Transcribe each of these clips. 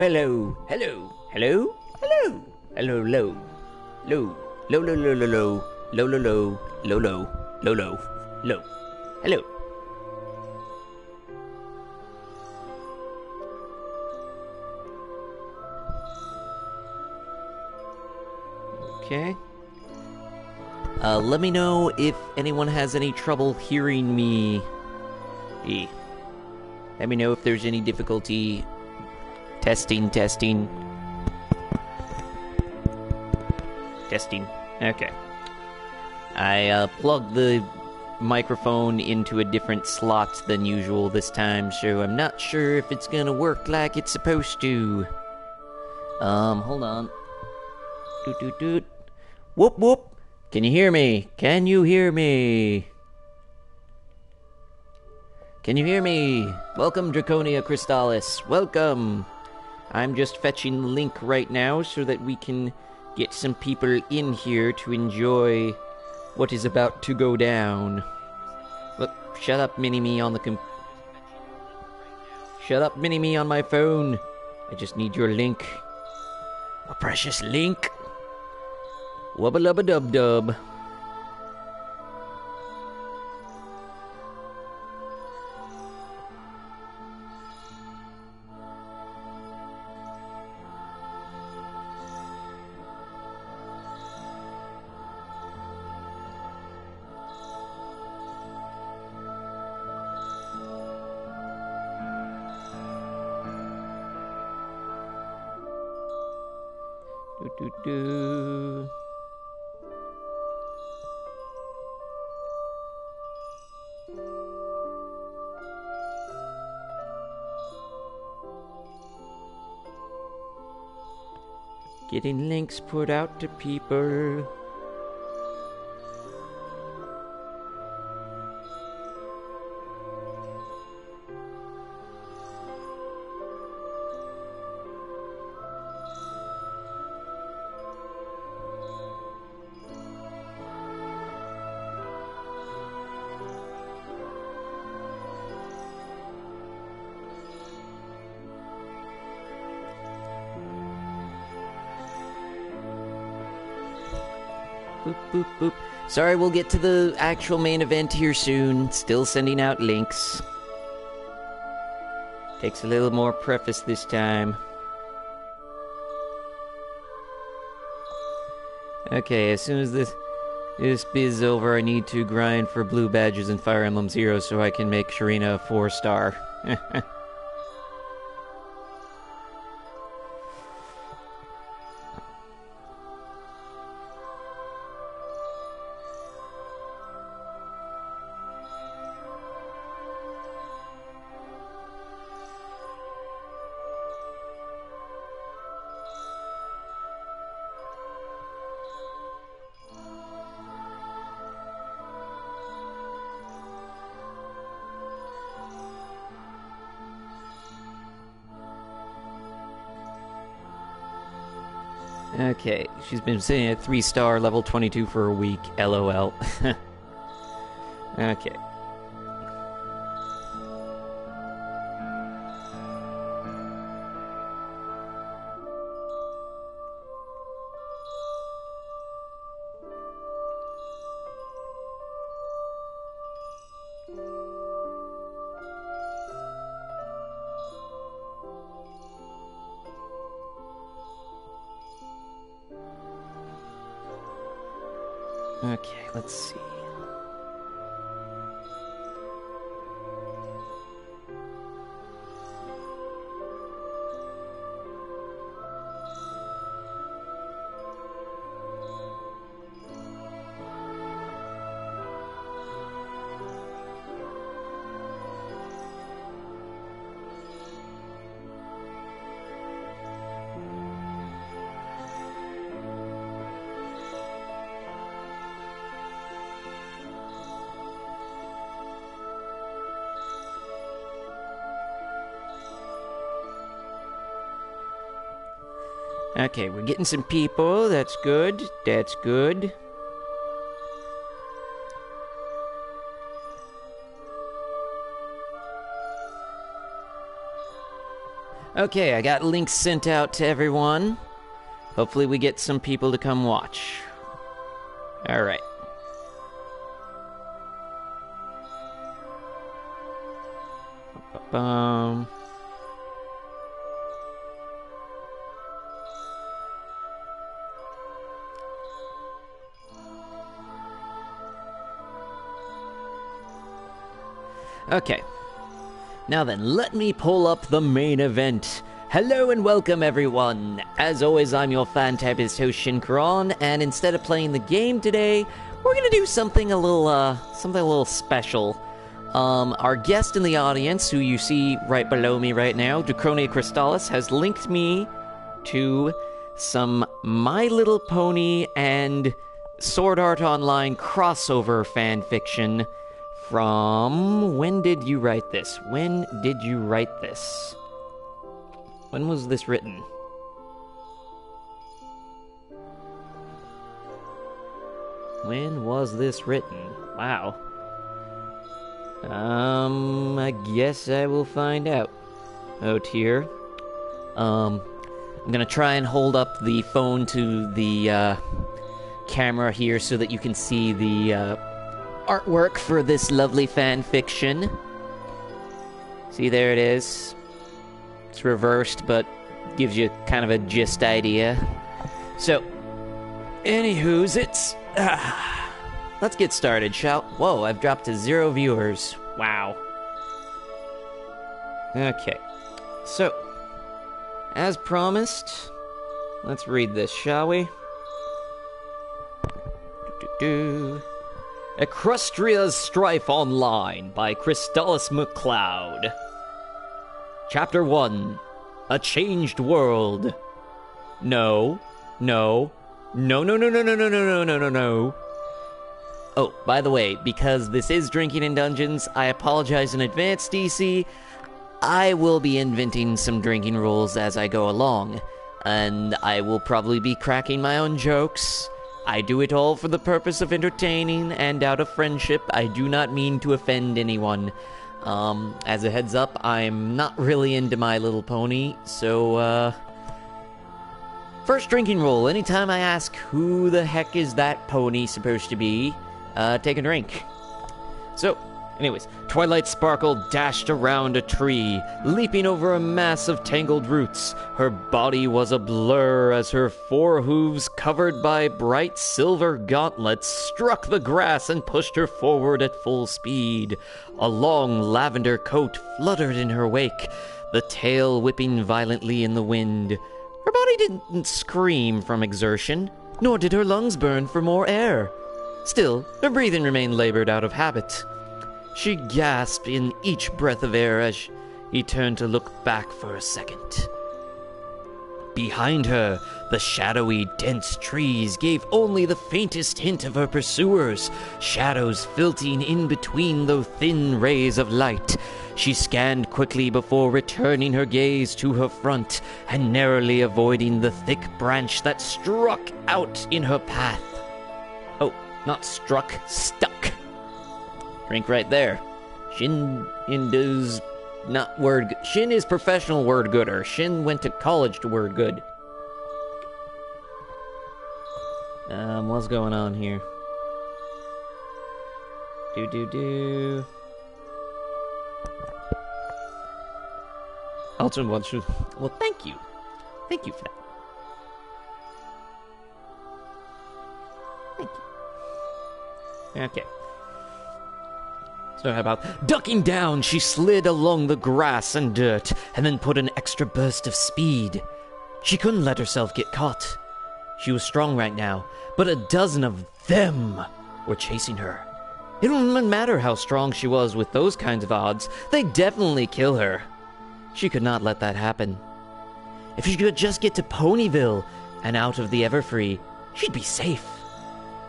Hello, hello, hello, hello, hello, low, low, low, low, low, low, low, low, low, low, low, low, low, low, low, hello. Okay. Let me know if anyone has any trouble hearing me. Let me know if there's any difficulty. Testing. Testing. Okay. I plugged the microphone into a different slot than usual this time, so I'm not sure if it's gonna work like it's supposed to. Hold on. Doot doot doot. Whoop whoop. Can you hear me? Can you hear me? Can you hear me? Welcome, Draconia Crystallis. Welcome. I'm just fetching the link right now so that we can get some people in here to enjoy what is about to go down. Look, shut up, Mini-Me on the Shut up, Mini-Me on my phone. I just need your link. A precious link. Wubba-lubba-dub-dub. Do. Getting links put out to people. Boop, boop, boop. Sorry, we'll get to the actual main event here soon. Still sending out links. Takes a little more preface this time. Okay, as soon as this biz is over, I need to grind for blue badges and Fire Emblem Zero so I can make Sharina a 4-star. Okay, she's been sitting at 3-star level 22 for a week. LOL. Okay. Okay, let's see. Okay, we're getting some people. That's good. That's good. Okay, I got links sent out to everyone. Hopefully we get some people to come watch. Alright. Okay. Now then, let me pull up the main event. Hello and welcome, everyone. As always, I'm your fan-typist host, Shin, and instead of playing the game today, we're gonna do something a little special. Our guest in the audience, who you see right below me right now, Ducronia Crystallis, has linked me to some My Little Pony and Sword Art Online crossover fanfiction from... When did you write this? When did you write this? When was this written? When was this written? Wow. I guess I will find out. Oh, dear. I'm gonna try and hold up the phone to the, camera here so that you can see the, artwork for this lovely fan fiction. See, there it is. It's reversed, but gives you kind of a gist idea. So, anywho's, let's get started, shall... Whoa, I've dropped to 0 viewers. Wow. Okay. So, as promised, let's read this, shall we? Equestria's Strife Online by Crystallis McCloud. Chapter 1. A Changed World. No. Oh, by the way, because this is Drinking in Dungeons, I apologize in advance, DC. I will be inventing some drinking rules as I go along, and I will probably be cracking my own jokes. I do it all for the purpose of entertaining and out of friendship. I do not mean to offend anyone. As a heads up, I'm not really into My Little Pony, so, first drinking rule. Anytime I ask who the heck is that pony supposed to be, take a drink. So, anyways, Twilight Sparkle dashed around a tree, leaping over a mass of tangled roots. Her body was a blur as her 4 hooves, covered by bright silver gauntlets, struck the grass and pushed her forward at full speed. A long lavender coat fluttered in her wake, the tail whipping violently in the wind. Her body didn't scream from exertion, nor did her lungs burn for more air. Still, her breathing remained labored out of habit. She gasped in each breath of air as he turned to look back for a second. Behind her, the shadowy, dense trees gave only the faintest hint of her pursuers, shadows filtering in between the thin rays of light. She scanned quickly before returning her gaze to her front and narrowly avoiding the thick branch that struck out in her path. Oh, not struck, stuck. Drink right there. Shin does not word... Shin is professional word gooder. Shin went to college to word good. What's going on here? Ultra Watch. Well, thank you. Thank you for that. Thank you. Okay. So how about... Ducking down, she slid along the grass and dirt, and then put an extra burst of speed. She couldn't let herself get caught. She was strong right now, but a dozen of them were chasing her. It wouldn't matter how strong she was with those kinds of odds. They'd definitely kill her. She could not let that happen. If she could just get to Ponyville and out of the Everfree, she'd be safe.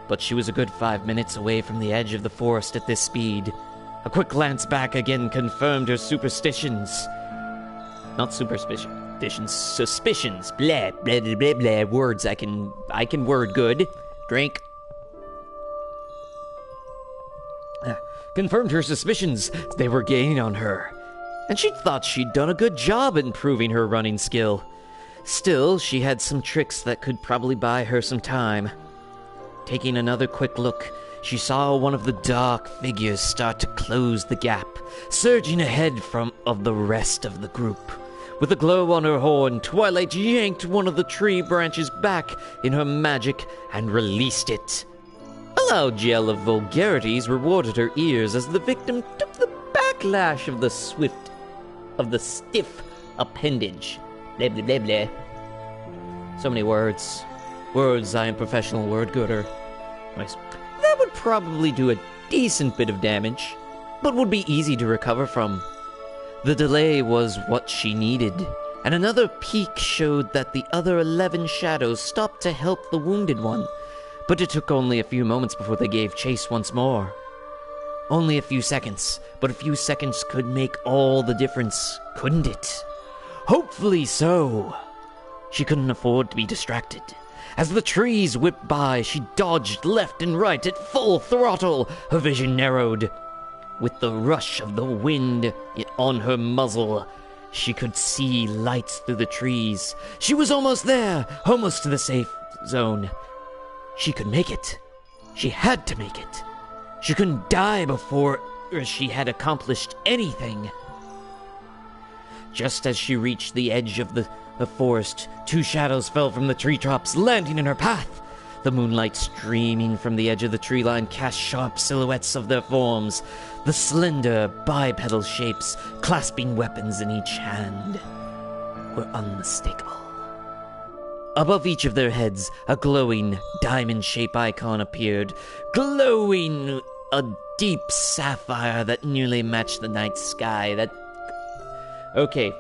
But she was a good 5 minutes away from the edge of the forest at this speed. A quick glance back again confirmed her superstitions. Not superstitions, suspicions. Blah, blah, blah, blah, blah. Words I can word good. Drink. Confirmed her suspicions. They were gaining on her. and she thought she'd done a good job improving her running skill. Still, she had some tricks that could probably buy her some time. Taking another quick look, she saw one of the dark figures start to close the gap, surging ahead of the rest of the group. With a glow on her horn, Twilight yanked one of the tree branches back in her magic and released it. A loud yell of vulgarities rewarded her ears as the victim took the backlash of the stiff appendage. Blah, blah, blah, blah. So many words. Words, I am professional word gooder. Nice. That would probably do a decent bit of damage, but would be easy to recover from. The delay was what she needed, and another peek showed that the other 11 shadows stopped to help the wounded one, but it took only a few moments before they gave chase once more. Only a few seconds, but a few seconds could make all the difference, couldn't it? Hopefully so. She couldn't afford to be distracted. As the trees whipped by, she dodged left and right at full throttle. Her vision narrowed. With the rush of the wind on her muzzle, she could see lights through the trees. She was almost there, almost to the safe zone. She could make it. She had to make it. She couldn't die before she had accomplished anything. Just as she reached the edge of the forest, 2 shadows fell from the treetops, landing in her path. The moonlight streaming from the edge of the tree line cast sharp silhouettes of their forms, the slender bipedal shapes, clasping weapons in each hand, were unmistakable. Above each of their heads, a glowing diamond-shaped icon appeared, glowing a deep sapphire that nearly matched the night sky. Okay,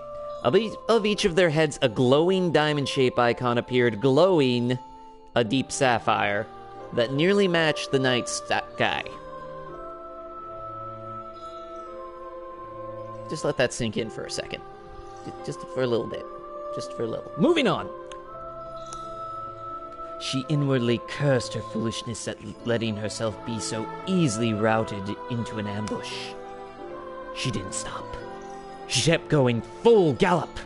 of each of their heads, a glowing diamond-shaped icon appeared, glowing a deep sapphire that nearly matched the night sky. Just let that sink in for a second. Just for a little bit. Just for a little. Moving on! She inwardly cursed her foolishness at letting herself be so easily routed into an ambush. She didn't stop. She kept going full gallop.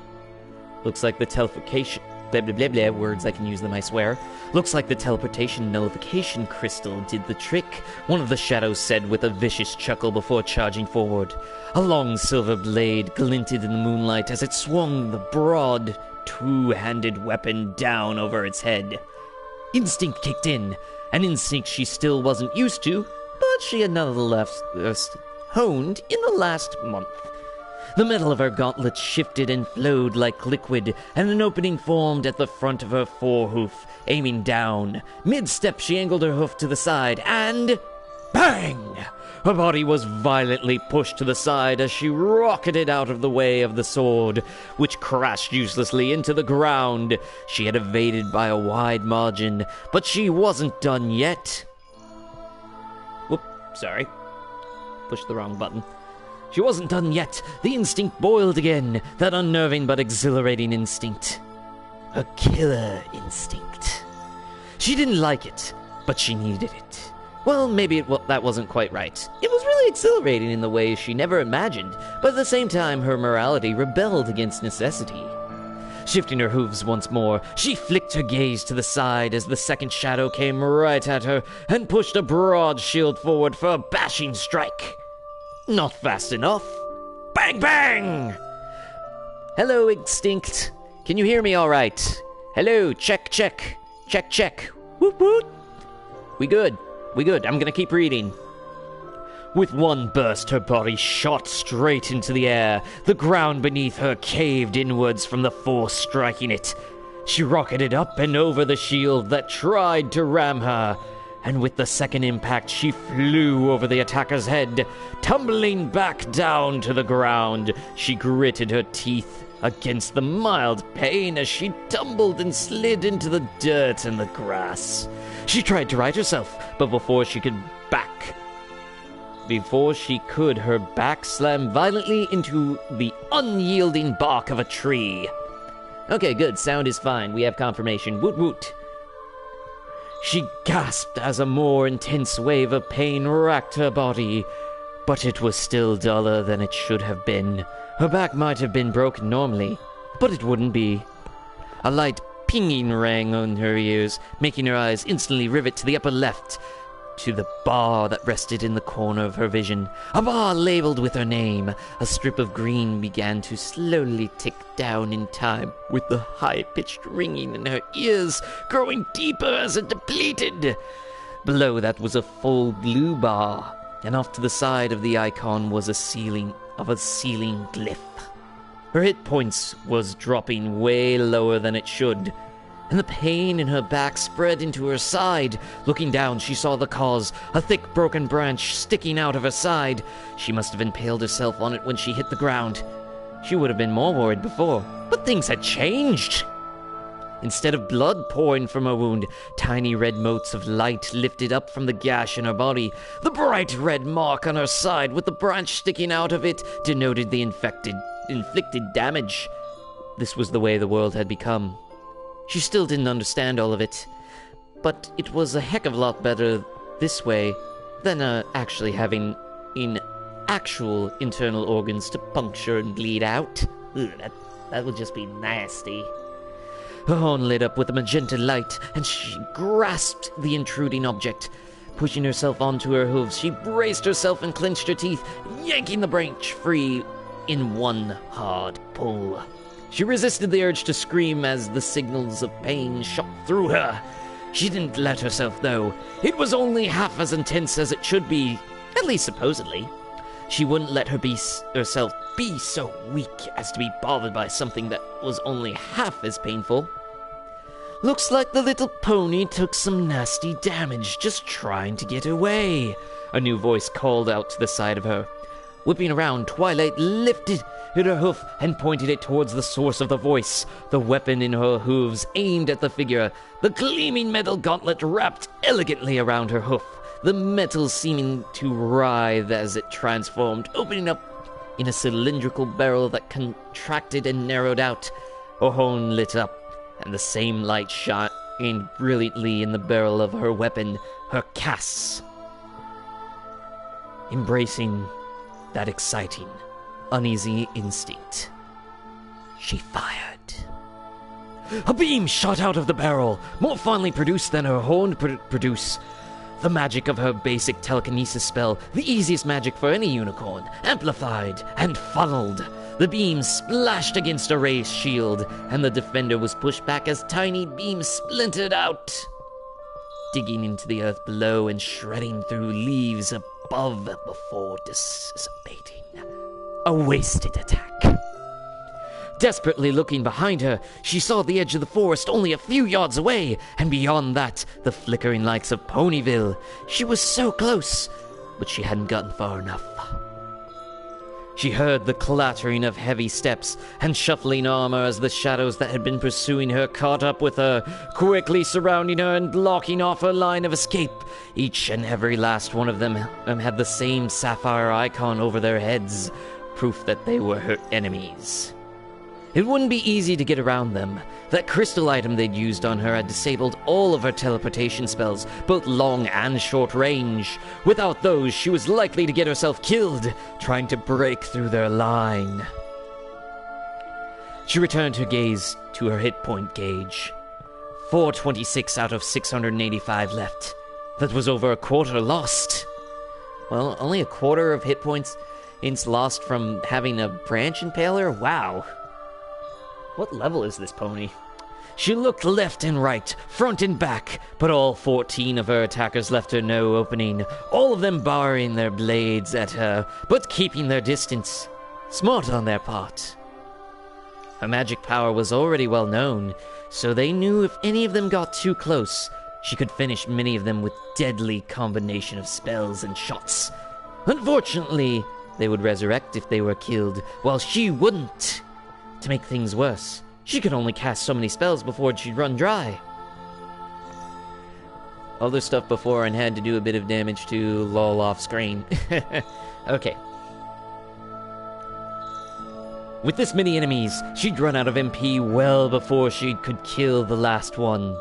Looks like the teleportation... Blah, blah, blah, blah, words, I can use them, I swear. Looks like the teleportation nullification crystal did the trick, one of the shadows said with a vicious chuckle before charging forward. A long silver blade glinted in the moonlight as it swung the broad, 2-handed weapon down over its head. Instinct kicked in, an instinct she still wasn't used to, but she had nonetheless honed in the last month. The metal of her gauntlet shifted and flowed like liquid, and an opening formed at the front of her forehoof, aiming down. Mid-step, she angled her hoof to the side, and... bang! Her body was violently pushed to the side as she rocketed out of the way of the sword, which crashed uselessly into the ground. She had evaded by a wide margin, but she wasn't done yet. Whoop, sorry. Pushed the wrong button. She wasn't done yet. The instinct boiled again, that unnerving but exhilarating instinct. A killer instinct. She didn't like it, but she needed it. Well, maybe that wasn't quite right. It was really exhilarating in the way she never imagined, but at the same time her morality rebelled against necessity. Shifting her hooves once more, she flicked her gaze to the side as the second shadow came right at her and pushed a broad shield forward for a bashing strike. Not fast enough. Bang, bang! Hello, Instinct. Can you hear me all right? Hello, check, check. Check, check. Woot, woot. We good. We good. I'm gonna keep reading. With one burst, her body shot straight into the air. The ground beneath her caved inwards from the force striking it. She rocketed up and over the shield that tried to ram her. And with the second impact, she flew over the attacker's head. Tumbling back down to the ground, she gritted her teeth against the mild pain as she tumbled and slid into the dirt and the grass. She tried to right herself, but before she could, her back slammed violently into the unyielding bark of a tree. Okay, good. Sound is fine. We have confirmation. Woot woot. She gasped as a more intense wave of pain racked her body, but it was still duller than it should have been. Her back might have been broken normally, but it wouldn't be. A light pinging rang on her ears, making her eyes instantly rivet to the upper left, to the bar that rested in the corner of her vision. A bar labeled with her name. A strip of green began to slowly tick down in time, with the high-pitched ringing in her ears growing deeper as it depleted. Below that was a full blue bar, and off to the side of the icon was a ceiling glyph. Her hit points was dropping way lower than it should, and the pain in her back spread into her side. Looking down, she saw the cause, a thick broken branch sticking out of her side. She must have impaled herself on it when she hit the ground. She would have been more worried before, but things had changed. Instead of blood pouring from her wound, tiny red motes of light lifted up from the gash in her body. The bright red mark on her side with the branch sticking out of it denoted the inflicted damage. This was the way the world had become. She still didn't understand all of it, but it was a heck of a lot better this way than actually having actual internal organs to puncture and bleed out. Ugh, that would just be nasty. Her horn lit up with a magenta light, and she grasped the intruding object. Pushing herself onto her hooves, she braced herself and clenched her teeth, yanking the branch free in one hard pull. She resisted the urge to scream as the signals of pain shot through her. She didn't let herself, though. It was only half as intense as it should be, at least supposedly. She wouldn't let herself be so weak as to be bothered by something that was only half as painful. Looks like the little pony took some nasty damage just trying to get away, a new voice called out to the side of her. Whipping around, Twilight lifted her hoof and pointed it towards the source of the voice. The weapon in her hooves aimed at the figure, the gleaming metal gauntlet wrapped elegantly around her hoof, the metal seeming to writhe as it transformed, opening up in a cylindrical barrel that contracted and narrowed out. Her horn lit up, and the same light shined brilliantly in the barrel of her weapon, her Cass. Embracing that exciting, uneasy instinct, she fired. A beam shot out of the barrel, more finely produced than her horn produce. The magic of her basic telekinesis spell, the easiest magic for any unicorn, amplified and funneled. The beam splashed against a raised shield, and the defender was pushed back as tiny beams splintered out, digging into the earth below and shredding through leaves above before dissipating. A wasted attack. Desperately looking behind her, she saw the edge of the forest only a few yards away, and beyond that, the flickering lights of Ponyville. She was so close, but she hadn't gotten far enough. She heard the clattering of heavy steps and shuffling armor as the shadows that had been pursuing her caught up with her, quickly surrounding her and blocking off her line of escape. Each and every last one of them had the same sapphire icon over their heads, proof that they were her enemies. It wouldn't be easy to get around them. That crystal item they'd used on her had disabled all of her teleportation spells, both long and short range. Without those, she was likely to get herself killed, trying to break through their line. She returned her gaze to her hit point gauge. 426 out of 685 left. That was over a quarter lost. Well, only a quarter of hit points lost from having a branch impale her? Wow. What level is this pony? She looked left and right, front and back, but all 14 of her attackers left her no opening, all of them barring their blades at her, but keeping their distance. Smart on their part. Her magic power was already well known, so they knew if any of them got too close, she could finish many of them with deadly combination of spells and shots. Unfortunately, they would resurrect if they were killed, while she wouldn't. To make things worse, she could only cast so many spells before she'd run dry. Other stuff before and had to do a bit of damage to lol off screen. Okay. With this many enemies, she'd run out of MP well before she could kill the last one.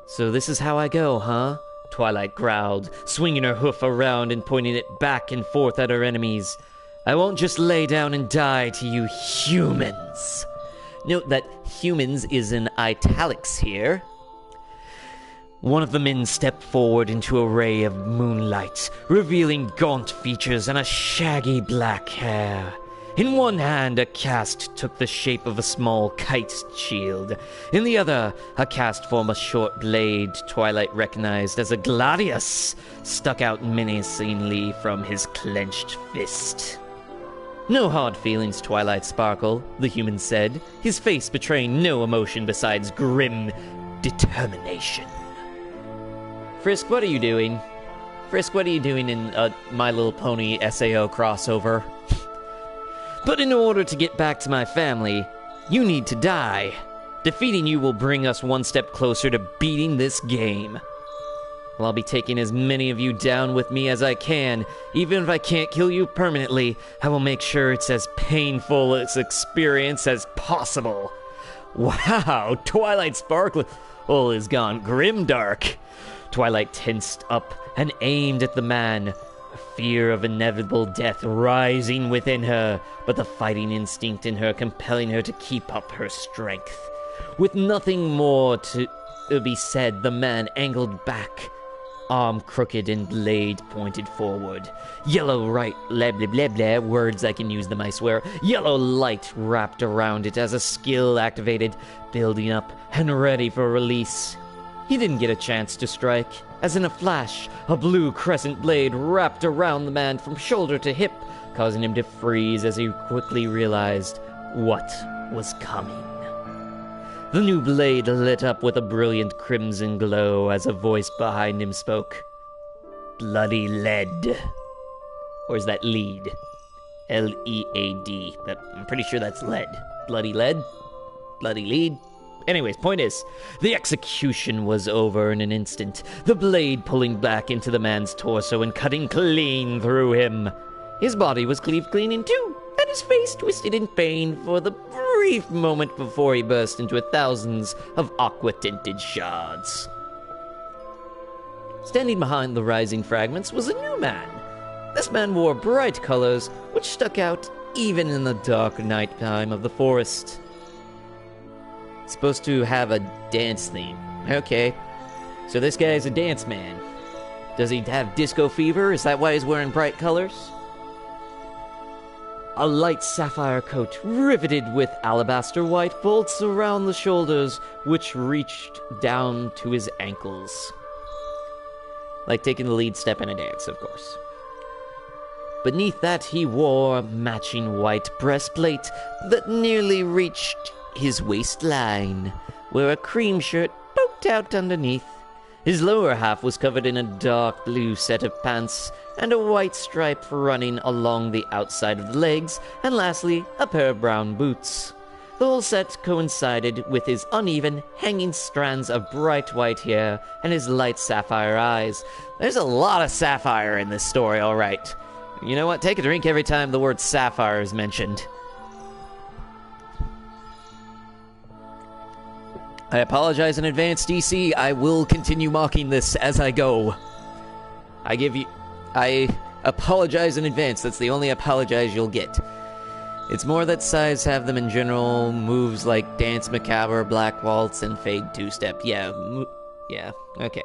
So this is how I go, huh? Twilight growled, swinging her hoof around and pointing it back and forth at her enemies. I won't just lay down and die to you humans. Note that humans is in italics here. One of the men stepped forward into a ray of moonlight, revealing gaunt features and a shaggy black hair. In one hand, a cast took the shape of a small kite shield. In the other, a cast form a short blade Twilight recognized as a gladius stuck out menacingly from his clenched fist. No hard feelings, Twilight Sparkle, the human said, his face betraying no emotion besides grim determination. Frisk, what are you doing? Frisk, what are you doing in a My Little Pony SAO crossover? But in order to get back to my family, you need to die. Defeating you will bring us one step closer to beating this game. Well, I'll be taking as many of you down with me as I can. Even if I can't kill you permanently, I will make sure it's as painful an experience as possible. Wow, Twilight Sparkle is gone grimdark. Twilight tensed up and aimed at the man, a fear of inevitable death rising within her, but the fighting instinct in her compelling her to keep up her strength. With nothing more to be said, the man angled back, arm crooked and blade pointed forward. Yellow right, blah blah blah blah, words I can use them I swear. Yellow light wrapped around it as a skill activated, building up and ready for release. He didn't get a chance to strike, as in a flash, a blue crescent blade wrapped around the man from shoulder to hip, causing him to freeze as he quickly realized what was coming. The new blade lit up with a brilliant crimson glow as a voice behind him spoke. Bloody lead. Or is that lead? L-E-A-D. I'm pretty sure that's lead. Bloody lead? Bloody lead? Anyways, point is, the execution was over in an instant, the blade pulling back into the man's torso and cutting clean through him. His body was cleaved clean in two, and his face twisted in pain for the brief moment before he burst into thousands of aqua-tinted shards. Standing behind the rising fragments was a new man. This man wore bright colors, which stuck out even in the dark nighttime of the forest. Supposed to have a dance theme. Okay. So this guy's a dance man. Does he have disco fever? Is that why he's wearing bright colors? A light sapphire coat riveted with alabaster white bolts around the shoulders, which reached down to his ankles. Like taking the lead step in a dance, of course. Beneath that, he wore a matching white breastplate that nearly reached his waistline, where a cream shirt poked out underneath. His lower half was covered in a dark blue set of pants, and a white stripe running along the outside of the legs, and lastly, a pair of brown boots. The whole set coincided with his uneven, hanging strands of bright white hair and his light sapphire eyes. There's a lot of sapphire in this story, alright. You know what? Take a drink every time the word sapphire is mentioned. I apologize in advance, DC. I will continue mocking this as I go. I apologize in advance. That's the only apologize you'll get. It's more that Sais have them in general moves like Dance Macabre, Black Waltz, and Fade Two-Step. Yeah, okay.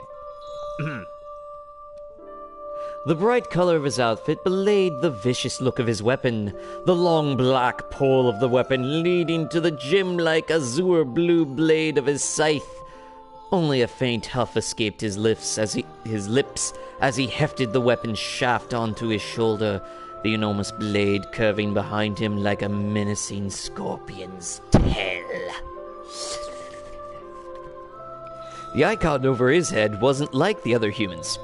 The bright color of his outfit belayed the vicious look of his weapon, the long black pole of the weapon leading to the gem-like azure blue blade of his scythe. Only a faint huff escaped his lips as he hefted the weapon's shaft onto his shoulder, the enormous blade curving behind him like a menacing scorpion's tail. The icon over his head wasn't like the other humans.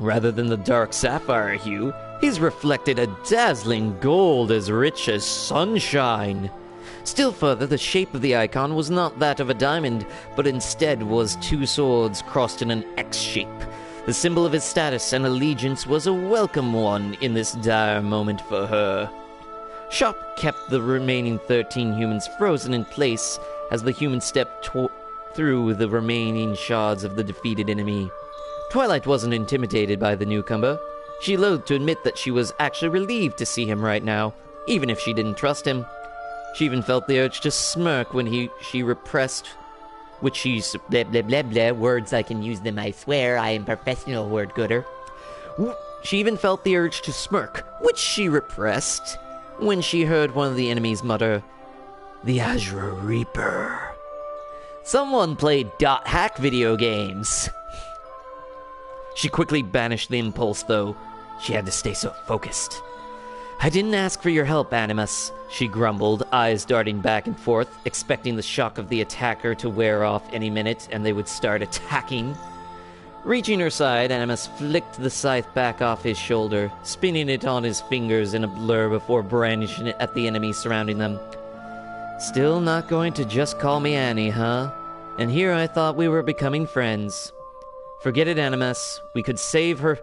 Rather than the dark sapphire hue, his reflected a dazzling gold as rich as sunshine. Still further, the shape of the icon was not that of a diamond, but instead was two swords crossed in an X shape. The symbol of his status and allegiance was a welcome one in this dire moment for her. Sharp kept the remaining 13 humans frozen in place as the human stepped through the remaining shards of the defeated enemy. Twilight wasn't intimidated by the newcomer. She loathed to admit that she was actually relieved to see him right now, even if she didn't trust him. She even felt the urge to smirk when she repressed, which she's blah blah blah blah, words I can use them, I swear, I am professional word gooder. She even felt the urge to smirk, which she repressed, when she heard one of the enemies mutter, "The Azure Reaper." Someone played .hack video games. She quickly banished the impulse, though. She had to stay so focused. "I didn't ask for your help, Animus," she grumbled, eyes darting back and forth, expecting the shock of the attacker to wear off any minute and they would start attacking. Reaching her side, Animus flicked the scythe back off his shoulder, spinning it on his fingers in a blur before brandishing it at the enemies surrounding them. "Still not going to just call me Annie, huh? And here I thought we were becoming friends. Forget it, Animus. We could save her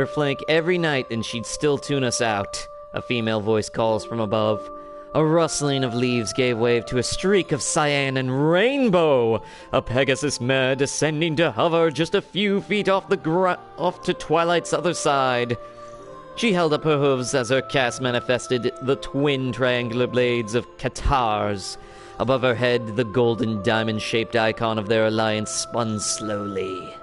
flank every night and she'd still tune us out," a female voice calls from above. A rustling of leaves gave way to a streak of cyan and rainbow, a Pegasus mare descending to hover just a few feet off to Twilight's other side. She held up her hooves as her cast manifested the twin triangular blades of Katars. Above her head, the golden diamond-shaped icon of their alliance spun slowly.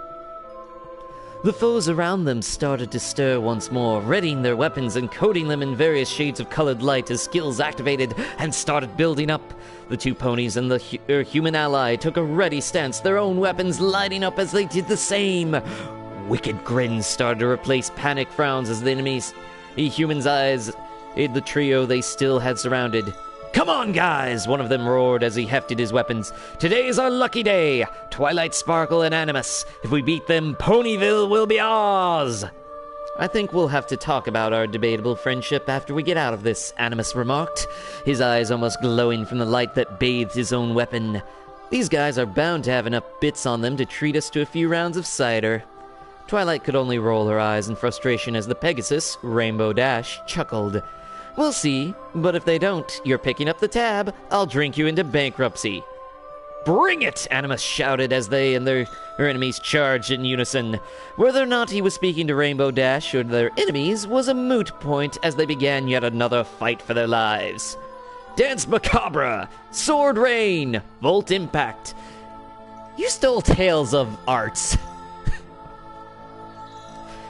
The foes around them started to stir once more, readying their weapons and coating them in various shades of colored light as skills activated and started building up. The two ponies and the human ally took a ready stance, their own weapons lighting up as they did the same. Wicked grins started to replace panic frowns as the humans' eyes hid the trio they still had surrounded. "Come on, guys!" one of them roared as he hefted his weapons. "Today's our lucky day! Twilight, Sparkle, and Animus. If we beat them, Ponyville will be ours!" "I think we'll have to talk about our debatable friendship after we get out of this," Animus remarked, his eyes almost glowing from the light that bathed his own weapon. "These guys are bound to have enough bits on them to treat us to a few rounds of cider." Twilight could only roll her eyes in frustration as the Pegasus, Rainbow Dash, chuckled. "We'll see, but if they don't, you're picking up the tab. I'll drink you into bankruptcy." "Bring it!" Animus shouted as they and their enemies charged in unison. Whether or not he was speaking to Rainbow Dash or their enemies was a moot point as they began yet another fight for their lives. Dance Macabre! Sword Rain! Volt Impact! You stole Tales of Arts.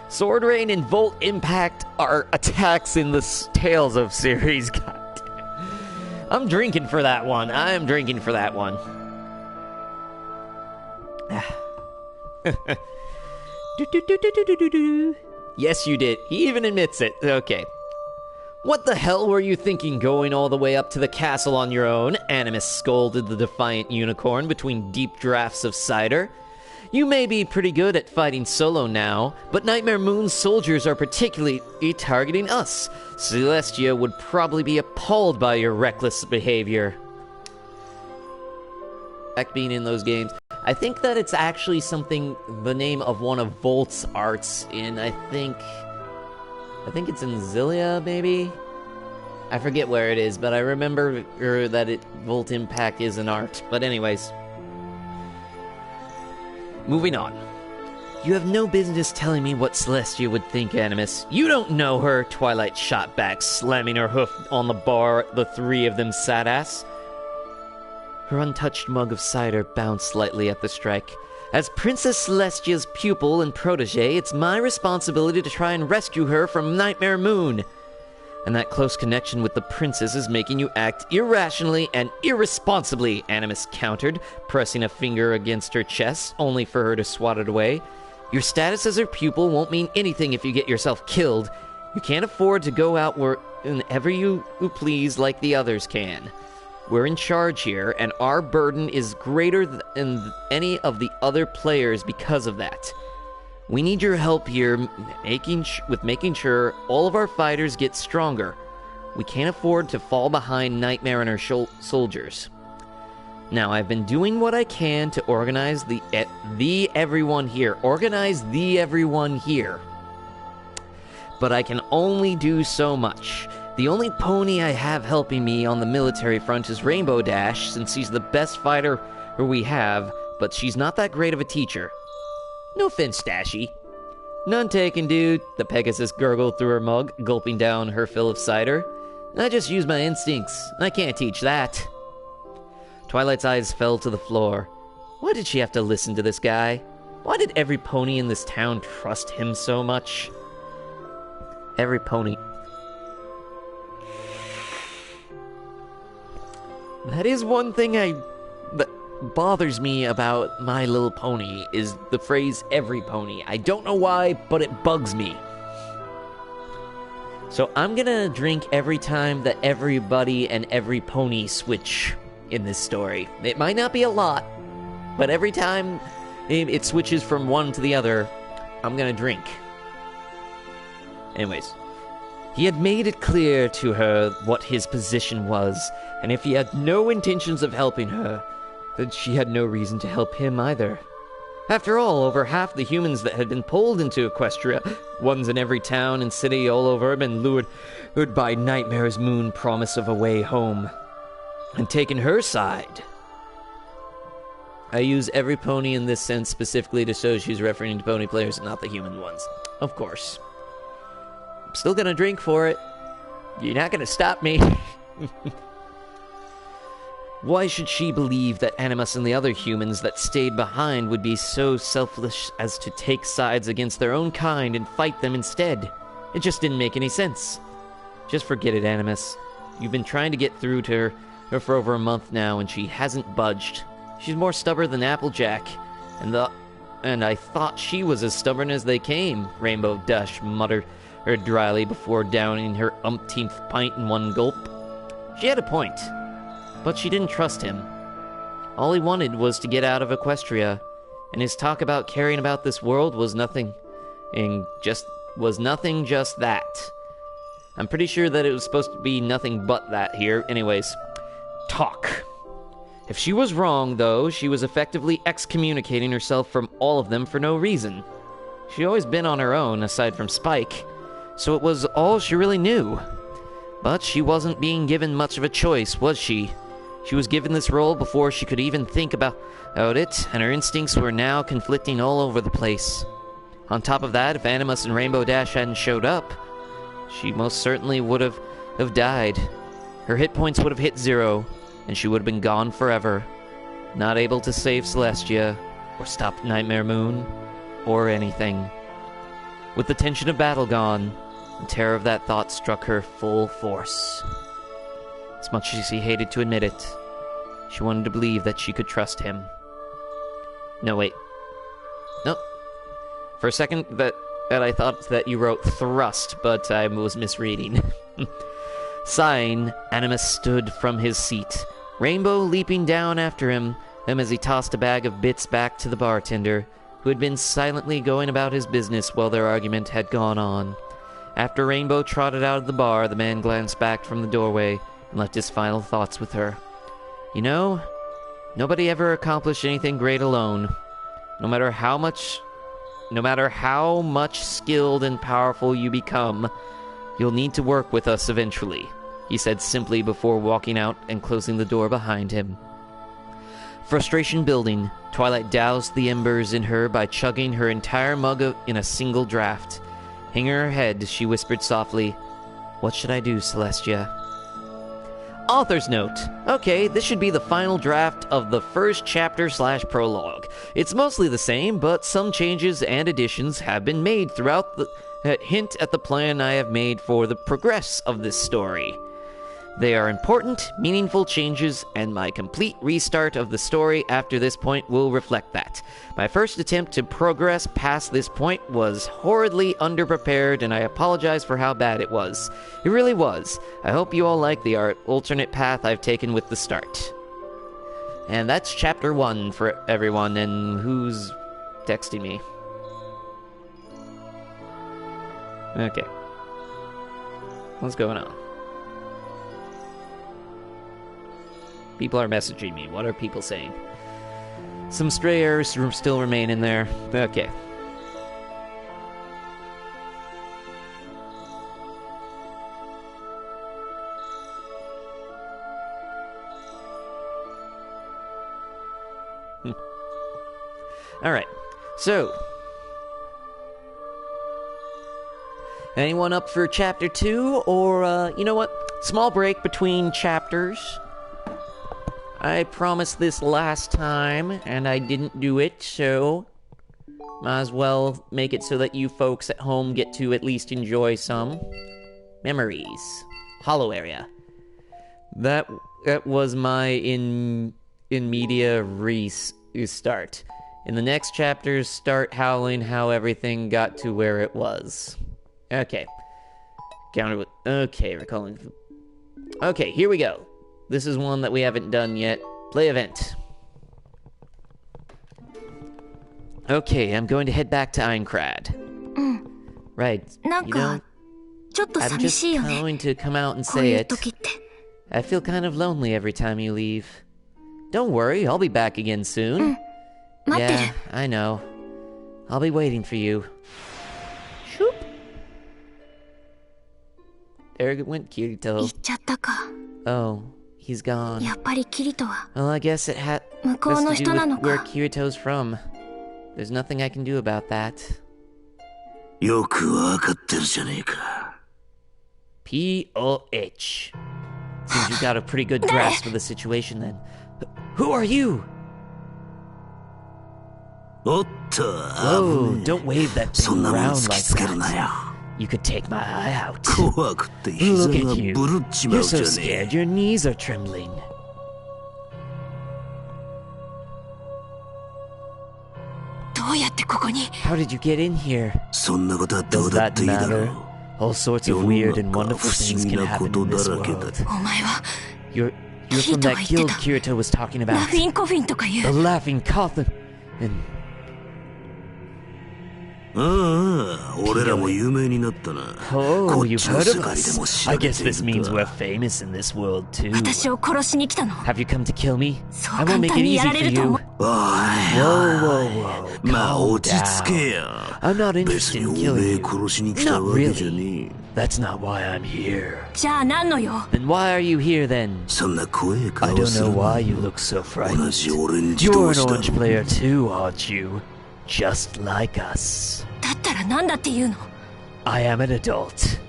Sword Rain and Volt Impact are attacks in the Tales of series. God damn. I'm drinking for that one. I am drinking for that one. Yes, you did. He even admits it. Okay. "What the hell were you thinking going all the way up to the castle on your own?" Animus scolded the defiant unicorn between deep draughts of cider. "You may be pretty good at fighting solo now, but Nightmare Moon's soldiers are particularly targeting us. Celestia would probably be appalled by your reckless behavior." Back being in those games, I think that it's actually something, the name of one of Volt's arts in, I think it's in Zillia, maybe? I forget where it is, but I remember that Volt Impact is an art. But anyways. Moving on. "You have no business telling me what Celestia would think, Animus. You don't know her," Twilight shot back, slamming her hoof on the bar the three of them sat at. Her untouched mug of cider bounced slightly at the strike. "As Princess Celestia's pupil and protege, it's my responsibility to try and rescue her from Nightmare Moon. And that close connection with the princess is making you act irrationally and irresponsibly," Animus countered, pressing a finger against her chest, only for her to swat it away. "Your status as her pupil won't mean anything if you get yourself killed. You can't afford to go out whenever you please like the others can. We're in charge here, and our burden is greater than any of the other players because of that. We need your help here making sure all of our fighters get stronger. We can't afford to fall behind Nightmare and her soldiers. Now, I've been doing what I can to organize the everyone here. Organize the everyone here. But I can only do so much. The only pony I have helping me on the military front is Rainbow Dash, since she's the best fighter we have, but she's not that great of a teacher. No offense, Dashy. None taken, dude, the Pegasus gurgled through her mug, gulping down her fill of cider. I just use my instincts. I can't teach that. Twilight's eyes fell to the floor. Why did she have to listen to this guy? Why did every pony in this town trust him so much? Every pony. That is one thing that bothers me about My Little Pony, is the phrase every pony. I don't know why, but it bugs me. So I'm gonna drink every time that everybody and every pony switch in this story. It might not be a lot, but every time it switches from one to the other, I'm gonna drink. Anyways, he had made it clear to her what his position was, and if he had no intentions of helping her, then she had no reason to help him either. After all, over half the humans that had been pulled into Equestria, ones in every town and city all over, had been lured by Nightmare's moon promise of a way home, and taken her side. I use every pony in this sense specifically to show she's referring to pony players and not the human ones. Of course. I'm still gonna drink for it. You're not gonna stop me. Why should she believe that Animus and the other humans that stayed behind would be so selfish as to take sides against their own kind and fight them instead? It just didn't make any sense. Just forget it, Animus. You've been trying to get through to her for over a month now, and she hasn't budged. She's more stubborn than Applejack, and I thought she was as stubborn as they came, Rainbow Dash muttered dryly before downing her umpteenth pint in one gulp. She had a point. But she didn't trust him. All he wanted was to get out of Equestria, and his talk about caring about this world was nothing just that. I'm pretty sure that it was supposed to be nothing but that here. Anyways, talk. If she was wrong, though, she was effectively excommunicating herself from all of them for no reason. She'd always been on her own, aside from Spike, so it was all she really knew. But she wasn't being given much of a choice, was she? She was given this role before she could even think about it, and her instincts were now conflicting all over the place. On top of that, if Animus and Rainbow Dash hadn't showed up, she most certainly would have died. Her hit points would have hit 0, and she would have been gone forever. Not able to save Celestia, or stop Nightmare Moon, or anything. With the tension of battle gone, the terror of that thought struck her full force. As much as she hated to admit it, she wanted to believe that she could trust him. No, wait. No. For a second, that I thought that you wrote thrust, but I was misreading. Sighing, Animus stood from his seat, Rainbow leaping down after him as he tossed a bag of bits back to the bartender, who had been silently going about his business while their argument had gone on. After Rainbow trotted out of the bar, the man glanced back from the doorway and left his final thoughts with her. You know, nobody ever accomplished anything great alone. No matter how much skilled and powerful you become, you'll need to work with us eventually, he said simply before walking out and closing the door behind him. Frustration building, Twilight doused the embers in her by chugging her entire mug in a single draft. Hanging her head, she whispered softly, "What should I do, Celestia?" Author's note. Okay, this should be the final draft of the first chapter/prologue. It's mostly the same, but some changes and additions have been made throughout the hint at the plan I have made for the progress of this story. They are important, meaningful changes, and my complete restart of the story after this point will reflect that. My first attempt to progress past this point was horridly underprepared, and I apologize for how bad it was. It really was. I hope you all like the alternate path I've taken with the start. And that's chapter 1 for everyone, and who's texting me? Okay. What's going on? People are messaging me. What are people saying? Some stray errors still remain in there. Okay. Alright. So, Anyone up for chapter 2? Or, you know what? Small break between chapters. I promised this last time, and I didn't do it, so might as well make it so that you folks at home get to at least enjoy some memories. Hollow area. That was my in media restart. In the next chapters, start howling how everything got to where it was. Okay. Counter with... Okay, recalling... Okay, here we go. This is one that we haven't done yet. Play event. Okay, I'm going to head back to Aincrad. Right, you know, I'm just going to come out and say it. I feel kind of lonely every time you leave. Don't worry, I'll be back again soon. Yeah, I know. I'll be waiting for you. Shoop. There went Kirito. Oh, he's gone. Well, I guess it has to do with where Kirito's from. There's nothing I can do about that. POH. Seems you got a pretty good grasp of the situation then. Who are you? Whoa, don't wave that thing around like that. You could take my eye out. Look at you. You're so scared your knees are trembling. How did you get in here? Does that matter? All sorts of weird and wonderful things can happen in this world. You're from that guild Kirito was talking about. The Laughing Coffin. And... Oh, you've heard of us. I guess this means we're famous in this world too. Have you come to kill me? I won't make it easy for you. Whoa. Calm down. I'm not interested in killing you. Not really. That's not why I'm here. Then why are you here then? I don't know why you look so frightened. You're an orange player too, aren't you? Just like us. I am an adult.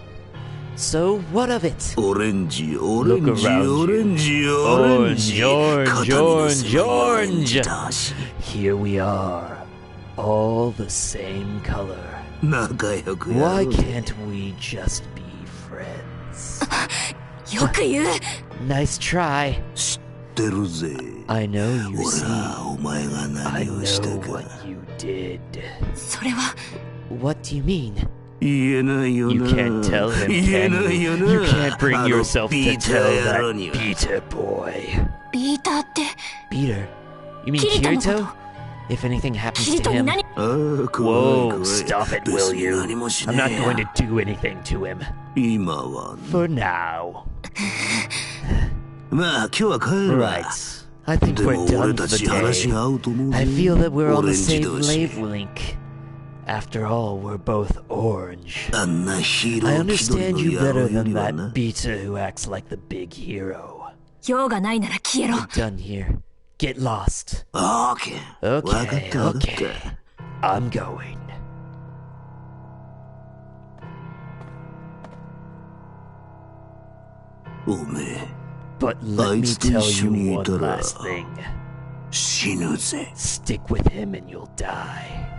So what of it? Look around you. Orange. Here we are. All the same color. Why can't we just be friends? Nice try. I know you see. I know what you did. What do you mean? You can't tell him, can you? You can't bring yourself to tell that Peter boy. Peter? You mean Kirito? If anything happens to him... Whoa, stop it, will you? I'm not going to do anything to him. For now. Right. I think we're done for the day. I feel that we're on the same wavelength. After all, we're both orange. I understand you better than that beta who acts like the big hero. We're done here. Get lost. Okay. I'm going. But let me tell you one last thing. Stick with him and you'll die.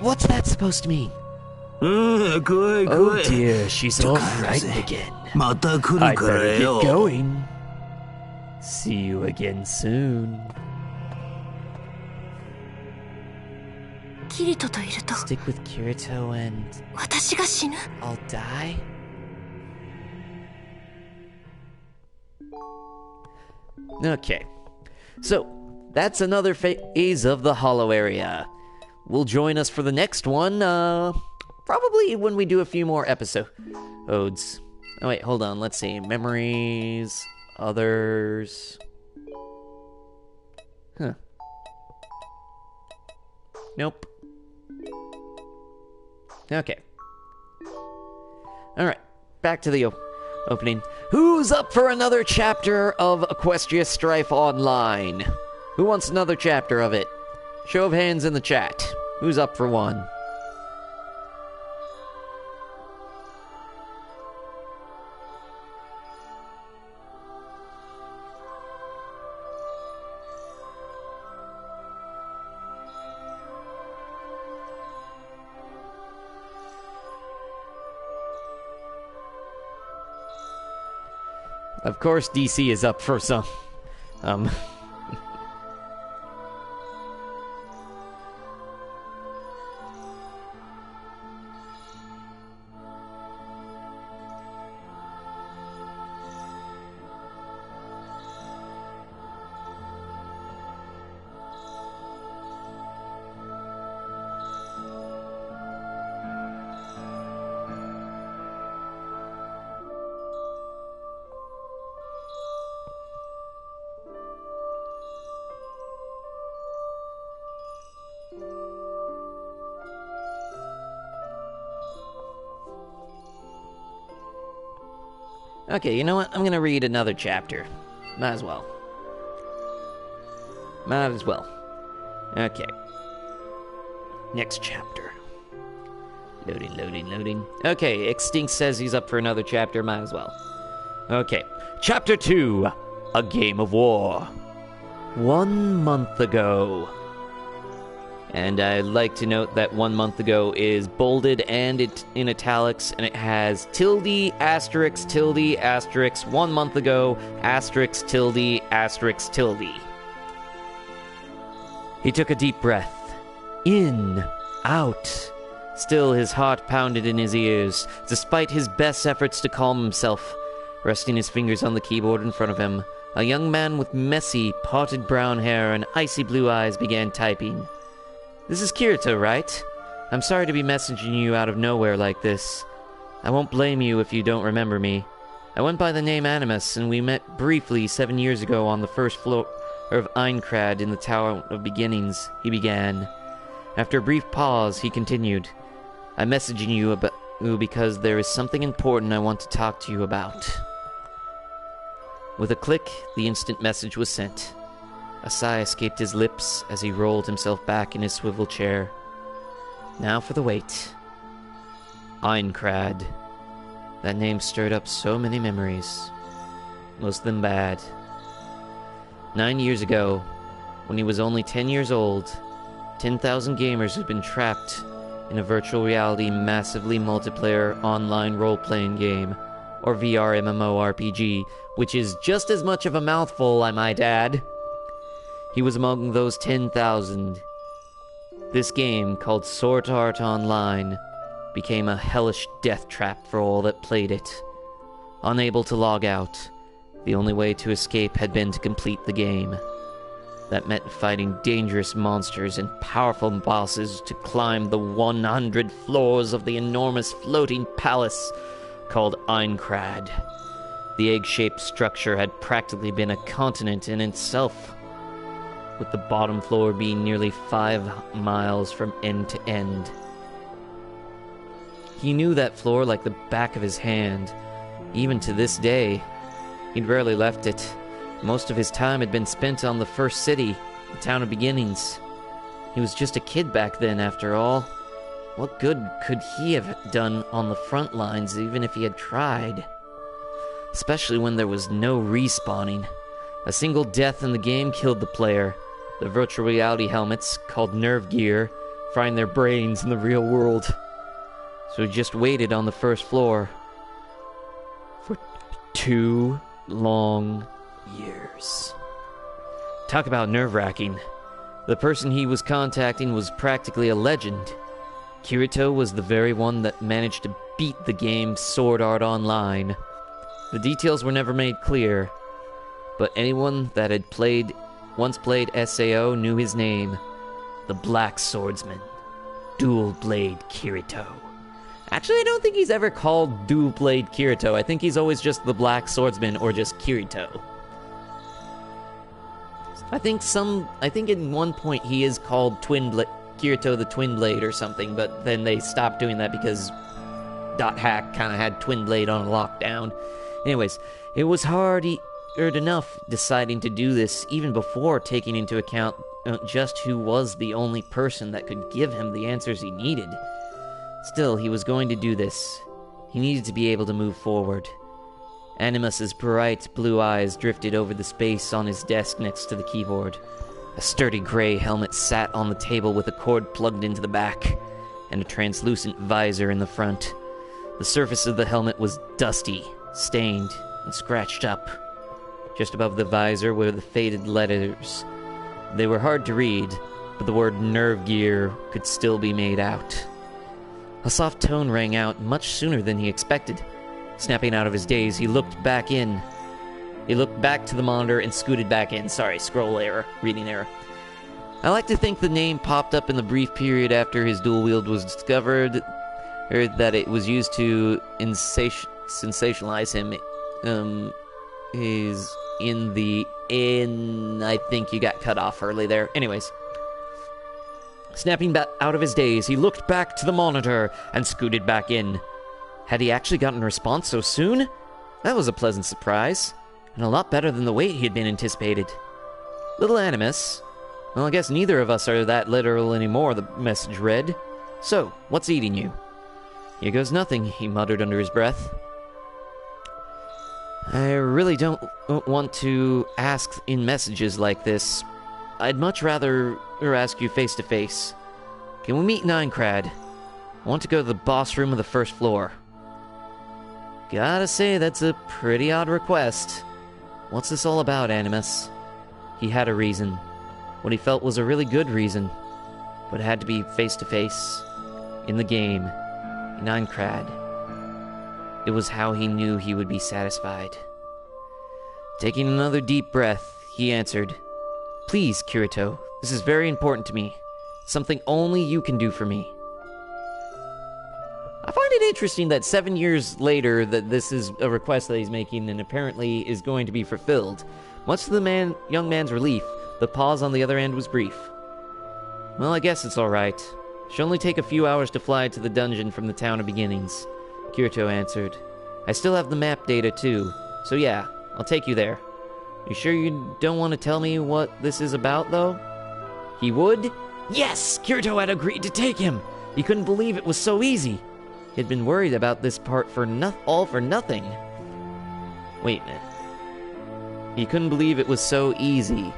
What's that supposed to mean? Oh dear, she's all frightened again. I better get going. See you again soon. Stick with Kirito and... I'll die? Okay. So, that's another phase of the Hollow area. Will join us for the next one, probably when we do a few more episodes. Oh wait, hold on, let's see. Memories... Others... Huh. Nope. Okay. Alright, back to the opening. Who's up for another chapter of Equestria Strife Online? Who wants another chapter of it? Show of hands in the chat. Who's up for one? Of course DC is up for some. Okay, you know what? I'm gonna read another chapter. Might as well. Okay. Next chapter. Loading. Okay, Extinct says he's up for another chapter. Might as well. Okay. Chapter 2. A Game of War. 1 month ago. And I'd like to note that 1 month ago is bolded and it's in italics, and it has tilde, asterisk, tilde, asterisk, 1 month ago, asterisk, tilde, asterisk, tilde. He took a deep breath. In, out. Still, his heart pounded in his ears, despite his best efforts to calm himself. Resting his fingers on the keyboard in front of him, a young man with messy, parted brown hair and icy blue eyes began typing. This is Kirito, right? I'm sorry to be messaging you out of nowhere like this. I won't blame you if you don't remember me. I went by the name Animus, and we met briefly 7 years ago on the first floor of Einkrad in the Tower of Beginnings, he began. After a brief pause, he continued. I'm messaging you because there is something important I want to talk to you about. With a click, the instant message was sent. A sigh escaped his lips as he rolled himself back in his swivel chair. Now for the wait. Einkrad. That name stirred up so many memories. Most of them bad. 9 years ago, when he was only 10 years old, 10,000 gamers had been trapped in a virtual reality massively multiplayer online role-playing game, or VR MMORPG, which is just as much of a mouthful, I might add. He was among those 10,000. This game, called Sword Art Online, became a hellish death trap for all that played it. Unable to log out, the only way to escape had been to complete the game. That meant fighting dangerous monsters and powerful bosses to climb the 100 floors of the enormous floating palace called Einkrad. The egg-shaped structure had practically been a continent in itself, with the bottom floor being nearly 5 miles from end to end. He knew that floor like the back of his hand. Even to this day, he'd rarely left it. Most of his time had been spent on the first city, the town of beginnings. He was just a kid back then, after all. What good could he have done on the front lines, even if he had tried? Especially when there was no respawning. A single death in the game killed the player. The virtual reality helmets, called nerve gear, frying their brains in the real world. So he just waited on the first floor for 2 long years. Talk about nerve-wracking. The person he was contacting was practically a legend. Kirito was the very one that managed to beat the game Sword Art Online. The details were never made clear, but anyone that had once played SAO knew his name. The Black Swordsman. Dual Blade Kirito. Actually, I don't think he's ever called Dual Blade Kirito. I think he's always just the Black Swordsman or just Kirito. I think in one point he is called Kirito the Twin Blade or something, but then they stopped doing that because .hack kind of had Twin Blade on lockdown. Anyways, it was hard enough deciding to do this even before taking into account just who was the only person that could give him the answers he needed. Still, he was going to do this. He needed to be able to move forward. Animus's bright blue eyes drifted over the space on his desk next to the keyboard. A sturdy gray helmet sat on the table with a cord plugged into the back, and a translucent visor in the front. The surface of the helmet was dusty, stained, and scratched up. Just above the visor were the faded letters. They were hard to read, but the word nerve gear could still be made out. A soft tone rang out much sooner than he expected. Snapping out of his daze, he looked back in. He looked back to the monitor and scooted back in. Sorry, scroll error, reading error. I like to think the name popped up in the brief period after his dual wield was discovered, or that it was used to sensationalize him. Is in the I think you got cut off early there. Anyways. Snapping back out of his daze, he looked back to the monitor and scooted back in. Had he actually gotten a response so soon? That was a pleasant surprise, and a lot better than the wait he had been anticipated. Little Animus. Well, I guess neither of us are that literal anymore, the message read. So, what's eating you? Here goes nothing, he muttered under his breath. I really don't want to ask in messages like this. I'd much rather ask you face to face. Can we meet in Eincrad? I want to go to the boss room of the first floor. Gotta say, that's a pretty odd request. What's this all about, Animus? He had a reason. What he felt was a really good reason. But it had to be face to face. In the game. In Eincrad. It was how he knew he would be satisfied. Taking another deep breath, he answered, Please, Kirito, this is very important to me. Something only you can do for me. I find it interesting that 7 years later that this is a request that he's making and apparently is going to be fulfilled. Much to the young man's relief, the pause on the other end was brief. Well, I guess it's alright. Should only take a few hours to fly to the dungeon from the town of beginnings, Kirito answered. I still have the map data too, so yeah, I'll take you there. You sure you don't want to tell me what this is about, though? He would? Yes! Kirito had agreed to take him! He couldn't believe it was so easy. He had been worried about this part all for nothing. Wait a minute. He couldn't believe it was so easy.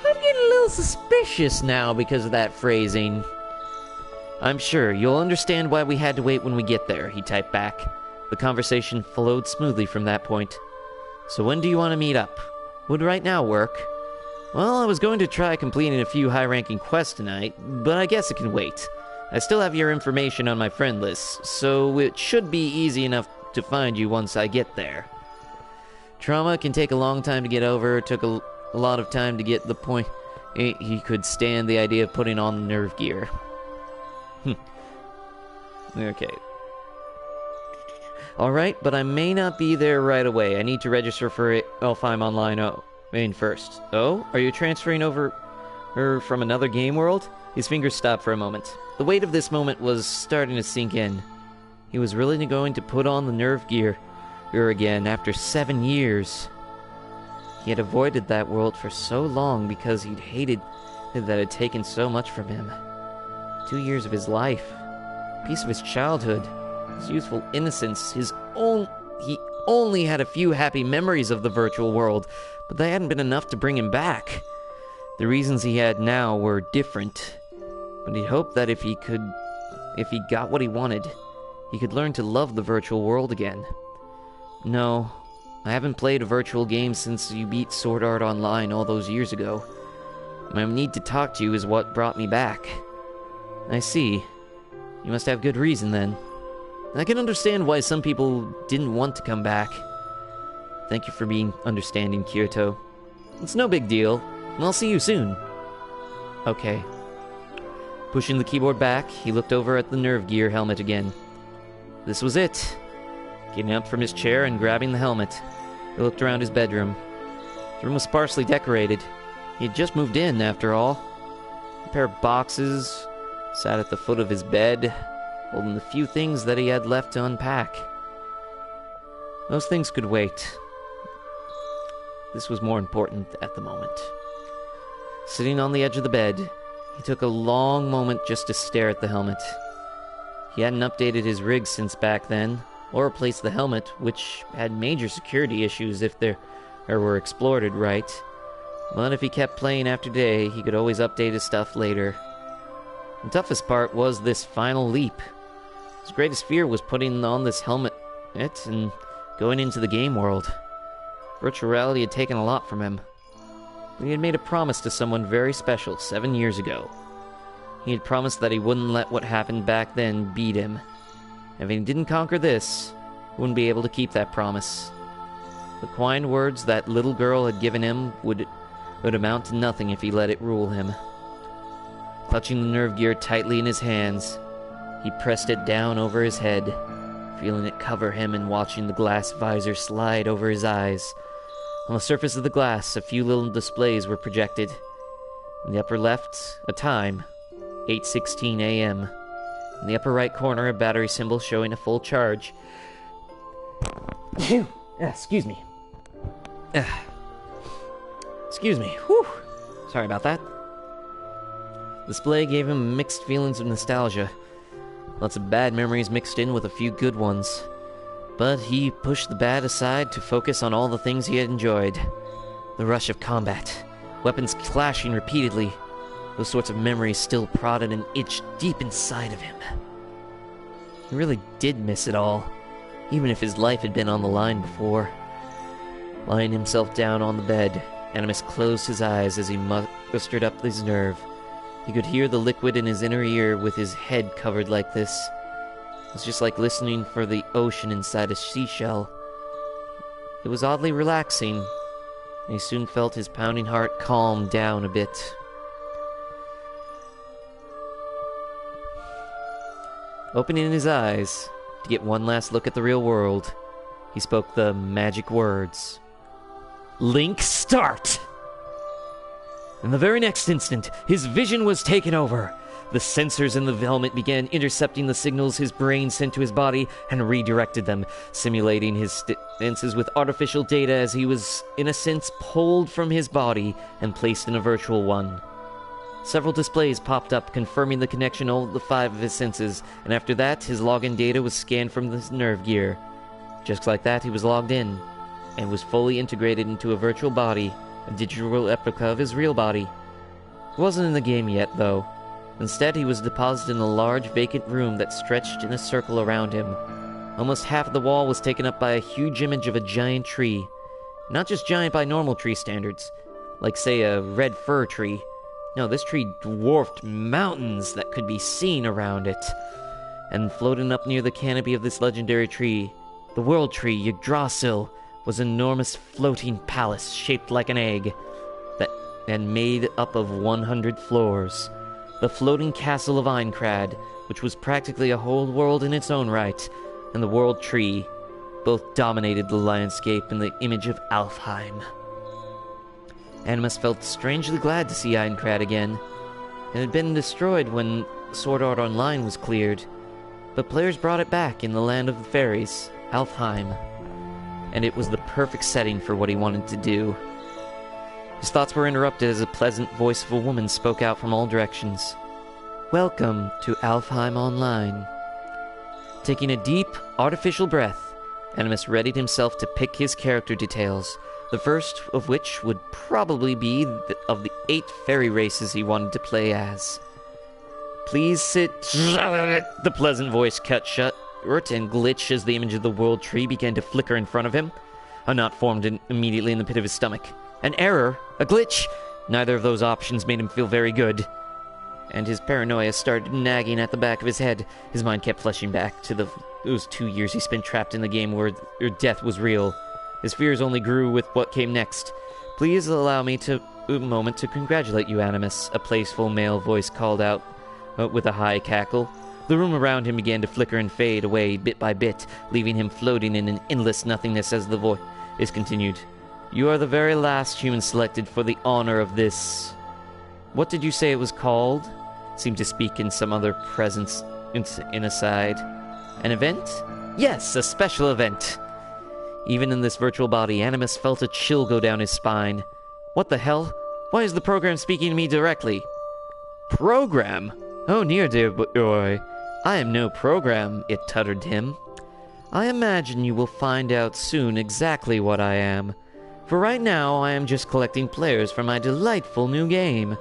I'm getting a little suspicious now because of that phrasing. I'm sure you'll understand why we had to wait when we get there, he typed back. The conversation flowed smoothly from that point. So when do you want to meet up? Would right now work? Well, I was going to try completing a few high-ranking quests tonight, but I guess it can wait. I still have your information on my friend list, so it should be easy enough to find you once I get there. Trauma can take a long time to get over. It took a lot of time to get the point he could stand the idea of putting on the nerve gear. Okay. Alright, but I may not be there right away. I need to register for it if I'm online first. Oh? Are you transferring over from another game world? His fingers stopped for a moment. The weight of this moment was starting to sink in. He was really going to put on the nerve gear again after 7 years. He had avoided that world for so long because he'd hated that it had taken so much from him. 2 years of his life. A piece of his childhood. His youthful innocence. He only had a few happy memories of the virtual world, but they hadn't been enough to bring him back. The reasons he had now were different. But he hoped that if he got what he wanted, he could learn to love the virtual world again. No, I haven't played a virtual game since you beat Sword Art Online all those years ago. My need to talk to you is what brought me back. I see. You must have good reason then. I can understand why some people didn't want to come back. Thank you for being understanding, Kirito. It's no big deal, and I'll see you soon. Okay. Pushing the keyboard back, he looked over at the nerve gear helmet again. This was it. Getting up from his chair and grabbing the helmet, he looked around his bedroom. The room was sparsely decorated. He had just moved in, after all. A pair of boxes sat at the foot of his bed, holding the few things that he had left to unpack. Those things could wait. This was more important at the moment. Sitting on the edge of the bed, he took a long moment just to stare at the helmet. He hadn't updated his rig since back then, or replaced the helmet, which had major security issues if they were exploited right. But if he kept playing after day, he could always update his stuff later. The toughest part was this final leap. His greatest fear was putting on this helmet and going into the game world. Virtual reality had taken a lot from him. But he had made a promise to someone very special 7 years ago. He had promised that he wouldn't let what happened back then beat him. If he didn't conquer this, he wouldn't be able to keep that promise. The kind words that little girl had given him would amount to nothing if he let it rule him. Clutching the nerve gear tightly in his hands, he pressed it down over his head, feeling it cover him and watching the glass visor slide over his eyes. On the surface of the glass, a few little displays were projected. In the upper left, a time, 8:16 a.m. In the upper right corner, a battery symbol showing a full charge. Phew! Excuse me. Excuse me. Whew. Sorry about that. The display gave him mixed feelings of nostalgia. Lots of bad memories mixed in with a few good ones. But he pushed the bad aside to focus on all the things he had enjoyed. The rush of combat, weapons clashing repeatedly. Those sorts of memories still prodded an itch deep inside of him. He really did miss it all, even if his life had been on the line before. Lying himself down on the bed, Animus closed his eyes as he mustered up his nerve. He could hear the liquid in his inner ear with his head covered like this. It was just like listening for the ocean inside a seashell. It was oddly relaxing, and he soon felt his pounding heart calm down a bit. Opening his eyes to get one last look at the real world, he spoke the magic words. Link start! In the very next instant, his vision was taken over. The sensors in the helmet began intercepting the signals his brain sent to his body and redirected them, simulating his stances with artificial data as he was, in a sense, pulled from his body and placed in a virtual one. Several displays popped up, confirming the connection of all the 5 of his senses, and after that, his login data was scanned from his nerve gear. Just like that, he was logged in, and was fully integrated into a virtual body, a digital replica of his real body. He wasn't in the game yet, though. Instead, he was deposited in a large vacant room that stretched in a circle around him. Almost half of the wall was taken up by a huge image of a giant tree. Not just giant by normal tree standards, like, say, a red fir tree. No, this tree dwarfed mountains that could be seen around it. And floating up near the canopy of this legendary tree, the world tree Yggdrasil, was an enormous floating palace shaped like an egg, and made up of 100 floors. The floating castle of Aincrad, which was practically a whole world in its own right, and the world tree, both dominated the landscape in the image of Alfheim. Animus felt strangely glad to see Aincrad again. It had been destroyed when Sword Art Online was cleared, but players brought it back in the land of the fairies, Alfheim, and it was the perfect setting for what he wanted to do. His thoughts were interrupted as a pleasant voice of a woman spoke out from all directions. Welcome to Alfheim Online. Taking a deep, artificial breath, Animus readied himself to pick his character details, the first of which would probably be of the 8 fairy races he wanted to play as. Please sit... The pleasant voice cut shut, and glitch as the image of the world tree began to flicker in front of him. A knot formed immediately in the pit of his stomach. An error? A glitch? Neither of those options made him feel very good. And his paranoia started nagging at the back of his head. His mind kept flashing back to those 2 years he spent trapped in the game where death was real. His fears only grew with what came next. Please allow me a moment to congratulate you, Animus, a playful male voice called out with a high cackle. The room around him began to flicker and fade away bit by bit, leaving him floating in an endless nothingness as the voice continued. You are the very last human selected for the honor of this... What did you say it was called? Seemed to speak in some other presence in aside. An event? Yes, a special event. Even in this virtual body, Animus felt a chill go down his spine. What the hell? Why is the program speaking to me directly? Program? Oh, dear boy. I am no program, it tuttered him. I imagine you will find out soon exactly what I am. For right now, I am just collecting players for my delightful new game.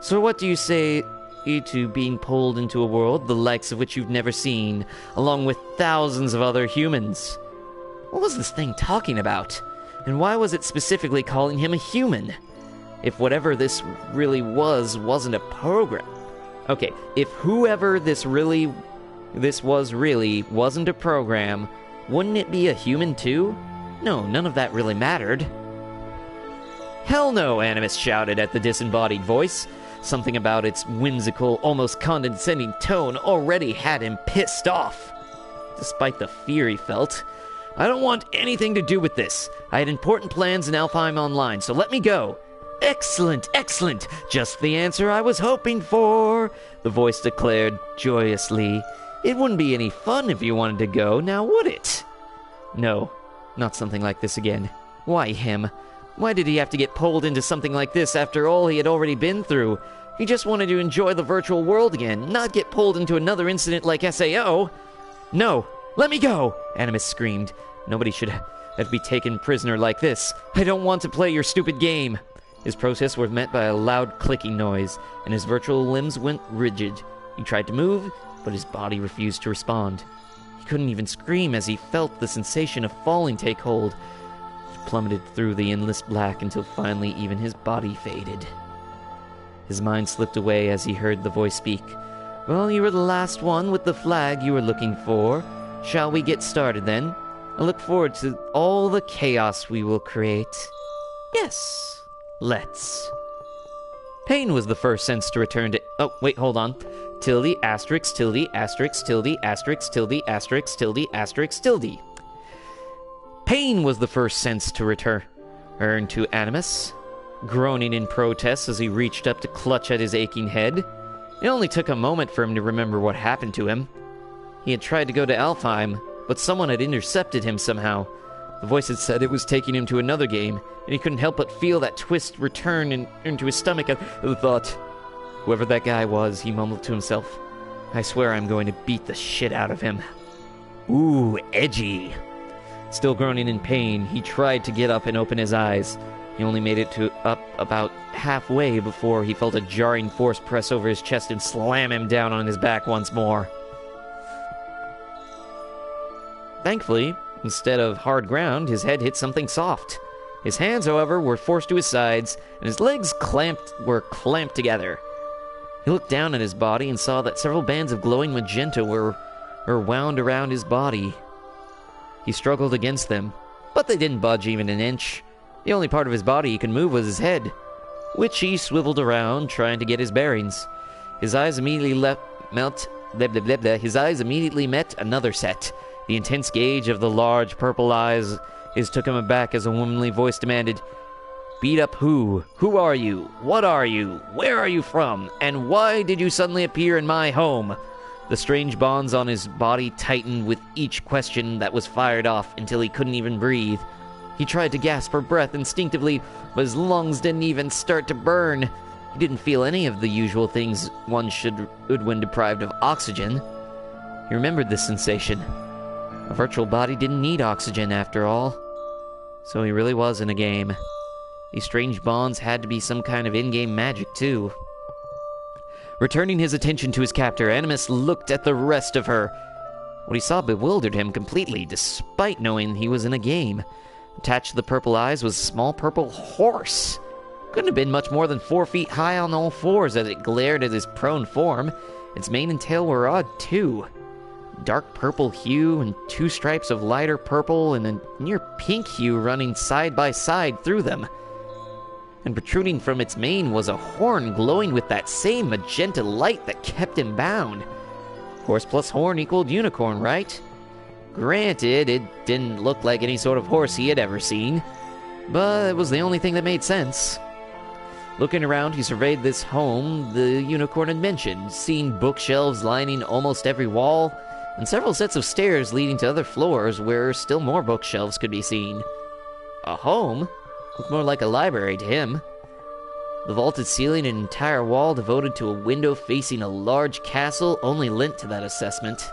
So what do you say to being pulled into a world the likes of which you've never seen, along with thousands of other humans? What was this thing talking about? And why was it specifically calling him a human? If whatever this really wasn't a program. Okay, if whoever this was really wasn't a program, wouldn't it be a human too? No, none of that really mattered. Hell no, Animus shouted at the disembodied voice. Something about its whimsical, almost condescending tone already had him pissed off. Despite the fear he felt, I don't want anything to do with this. I had important plans in Alfheim Online, so let me go. Excellent, excellent. Just the answer I was hoping for, the voice declared joyously. It wouldn't be any fun if you wanted to go, now would it? No, not something like this again. Why him? Why did he have to get pulled into something like this after all he had already been through? He just wanted to enjoy the virtual world again, not get pulled into another incident like SAO. No, let me go, Animus screamed. Nobody should have to be taken prisoner like this. I don't want to play your stupid game. His protests were met by a loud clicking noise, and his virtual limbs went rigid. He tried to move, but his body refused to respond. He couldn't even scream as he felt the sensation of falling take hold. He plummeted through the endless black until finally even his body faded. His mind slipped away as he heard the voice speak. Well, you were the last one with the flag you were looking for. Shall we get started then? I look forward to all the chaos we will create. Yes, let's. Pain was the first sense to return to... Oh, wait, hold on. Tilde, asterisk, tilde, asterisk, tilde, asterisk, tilde, asterisk, tilde, asterisk, tilde. Pain was the first sense to return to Animus, groaning in protest as he reached up to clutch at his aching head. It only took a moment for him to remember what happened to him. He had tried to go to Alfheim, but someone had intercepted him somehow. The voice had said it was taking him to another game, and he couldn't help but feel that twist return into his stomach at the thought. Whoever that guy was, he mumbled to himself. I swear I'm going to beat the shit out of him. Ooh, edgy. Still groaning in pain, he tried to get up and open his eyes. He only made it up about halfway before he felt a jarring force press over his chest and slam him down on his back once more. Thankfully, instead of hard ground, his head hit something soft. His hands, however, were forced to his sides, and his legs were clamped together. He looked down at his body and saw that several bands of glowing magenta were wound around his body. He struggled against them, but they didn't budge even an inch. The only part of his body he could move was his head, which he swiveled around, trying to get his bearings. His eyes immediately met another set. The intense gaze of the large purple eyes took him aback as a womanly voice demanded, Beat up who? Who are you? What are you? Where are you from? And why did you suddenly appear in my home? The strange bonds on his body tightened with each question that was fired off until he couldn't even breathe. He tried to gasp for breath instinctively, but his lungs didn't even start to burn. He didn't feel any of the usual things one should when deprived of oxygen. He remembered this sensation. A virtual body didn't need oxygen after all. So he really was in a game. These strange bonds had to be some kind of in-game magic, too. Returning his attention to his captor, Animus looked at the rest of her. What he saw bewildered him completely, despite knowing he was in a game. Attached to the purple eyes was a small purple horse. Couldn't have been much more than 4 feet high on all fours as it glared at his prone form. Its mane and tail were odd, too. Dark purple hue and 2 stripes of lighter purple and a near pink hue running side by side through them. And protruding from its mane was a horn glowing with that same magenta light that kept him bound. Horse plus horn equaled unicorn, right? Granted, it didn't look like any sort of horse he had ever seen, but it was the only thing that made sense. Looking around, he surveyed this home the unicorn had mentioned, seeing bookshelves lining almost every wall, and several sets of stairs leading to other floors where still more bookshelves could be seen. A home? Looked more like a library to him. The vaulted ceiling and entire wall devoted to a window facing a large castle only lent to that assessment.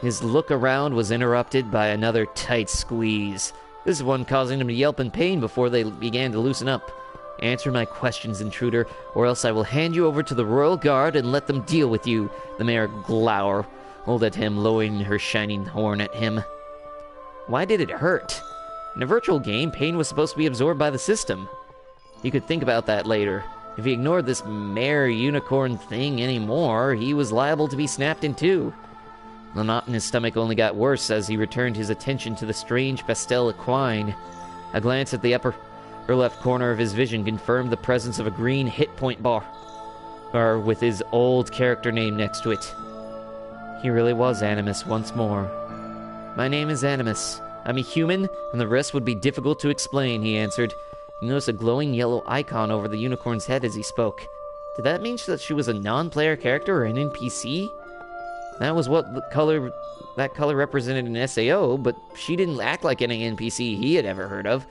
His look around was interrupted by another tight squeeze, this one causing him to yelp in pain before they began to loosen up. Answer my questions, intruder, or else I will hand you over to the royal guard and let them deal with you, the mayor glowed at him, lowering her shining horn at him. Why did it hurt? In a virtual game, pain was supposed to be absorbed by the system. He could think about that later. If he ignored this mere unicorn thing anymore, he was liable to be snapped in two. The knot in his stomach only got worse as he returned his attention to the strange pastel equine. A glance at the upper left corner of his vision confirmed the presence of a green hit point bar with his old character name next to it. He really was Animus once more. My name is Animus. I'm a human, and the rest would be difficult to explain, he answered. He noticed a glowing yellow icon over the unicorn's head as he spoke. Did that mean that she was a non-player character or an NPC? That was what that color represented in SAO, but she didn't act like any NPC he had ever heard of.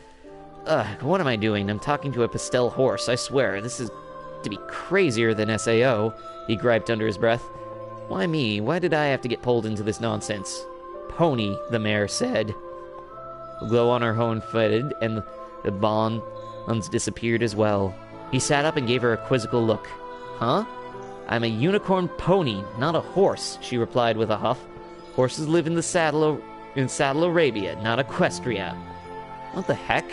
Ugh, what am I doing? I'm talking to a pastel horse, I swear. This is to be crazier than SAO, he griped under his breath. Why me? Why did I have to get pulled into this nonsense? Pony, the mayor said. The glow on her horn faded, and the bonds disappeared as well. He sat up and gave her a quizzical look. Huh? I'm a unicorn pony, not a horse, she replied with a huff. Horses live in Saddle Arabia, not Equestria. What the heck?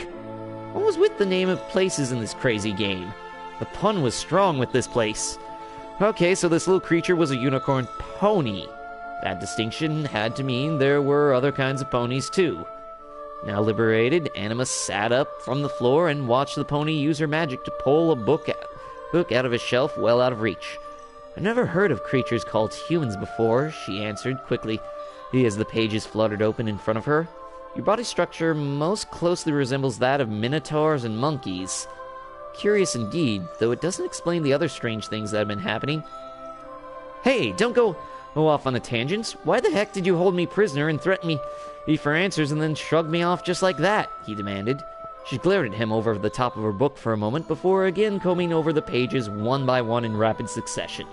What was with the name of places in this crazy game? The pun was strong with this place. Okay, so this little creature was a unicorn pony. That distinction had to mean there were other kinds of ponies too. Now liberated, Animus sat up from the floor and watched the pony use her magic to pull a book out of a shelf well out of reach. I've never heard of creatures called humans before, she answered quickly, as the pages fluttered open in front of her. Your body structure most closely resembles that of minotaurs and monkeys. Curious indeed, though it doesn't explain the other strange things that have been happening. Hey, don't go off on a tangent. Why the heck did you hold me prisoner and threaten me for answers and then shrug me off just like that? He demanded. She glared at him over the top of her book for a moment before again combing over the pages one by one in rapid succession.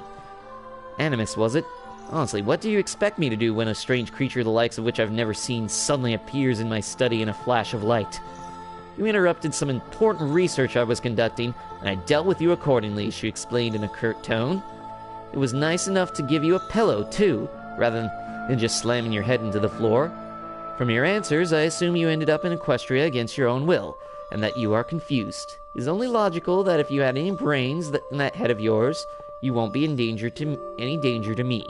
Animus, was it? Honestly, what do you expect me to do when a strange creature the likes of which I've never seen suddenly appears in my study in a flash of light? You interrupted some important research I was conducting, and I dealt with you accordingly, she explained in a curt tone. It was nice enough to give you a pillow, too, rather than just slamming your head into the floor. From your answers, I assume you ended up in Equestria against your own will, and that you are confused. It is only logical that if you had any brains in that head of yours, you won't be in any danger to me.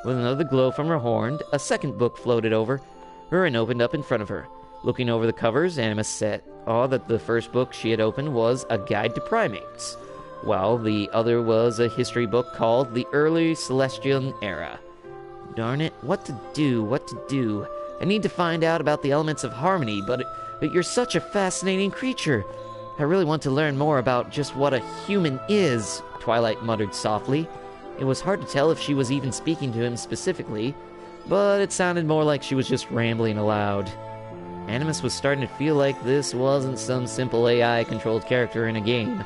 With another glow from her horn, a second book floated over her and opened up in front of her. Looking over the covers, Animus saw that the first book she had opened was A Guide to Primates, while the other was a history book called The Early Celestial Era. Darn it, what to do? I need to find out about the elements of harmony, but you're such a fascinating creature. I really want to learn more about just what a human is, Twilight muttered softly. It was hard to tell if she was even speaking to him specifically, but it sounded more like she was just rambling aloud. Animus was starting to feel like this wasn't some simple AI-controlled character in a game.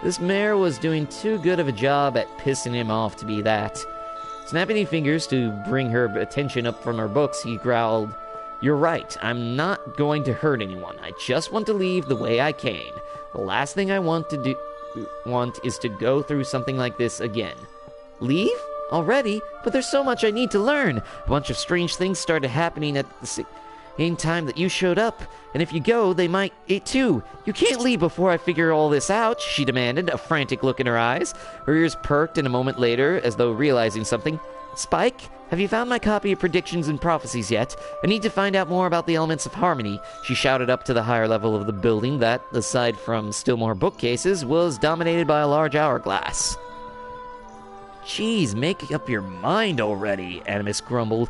This mare was doing too good of a job at pissing him off to be that. Snapping his fingers to bring her attention up from her books, he growled, You're right, I'm not going to hurt anyone. I just want to leave the way I came. The last thing I want is to go through something like this again. Leave? Already? But there's so much I need to learn. A bunch of strange things started happening at the same time that you showed up. And if you go, they might too. You can't leave before I figure all this out, she demanded, a frantic look in her eyes. Her ears perked, and a moment later, as though realizing something, Spike, have you found my copy of Predictions and Prophecies yet? I need to find out more about the elements of harmony, she shouted up to the higher level of the building that, aside from still more bookcases, was dominated by a large hourglass. Jeez, make up your mind already, Animus grumbled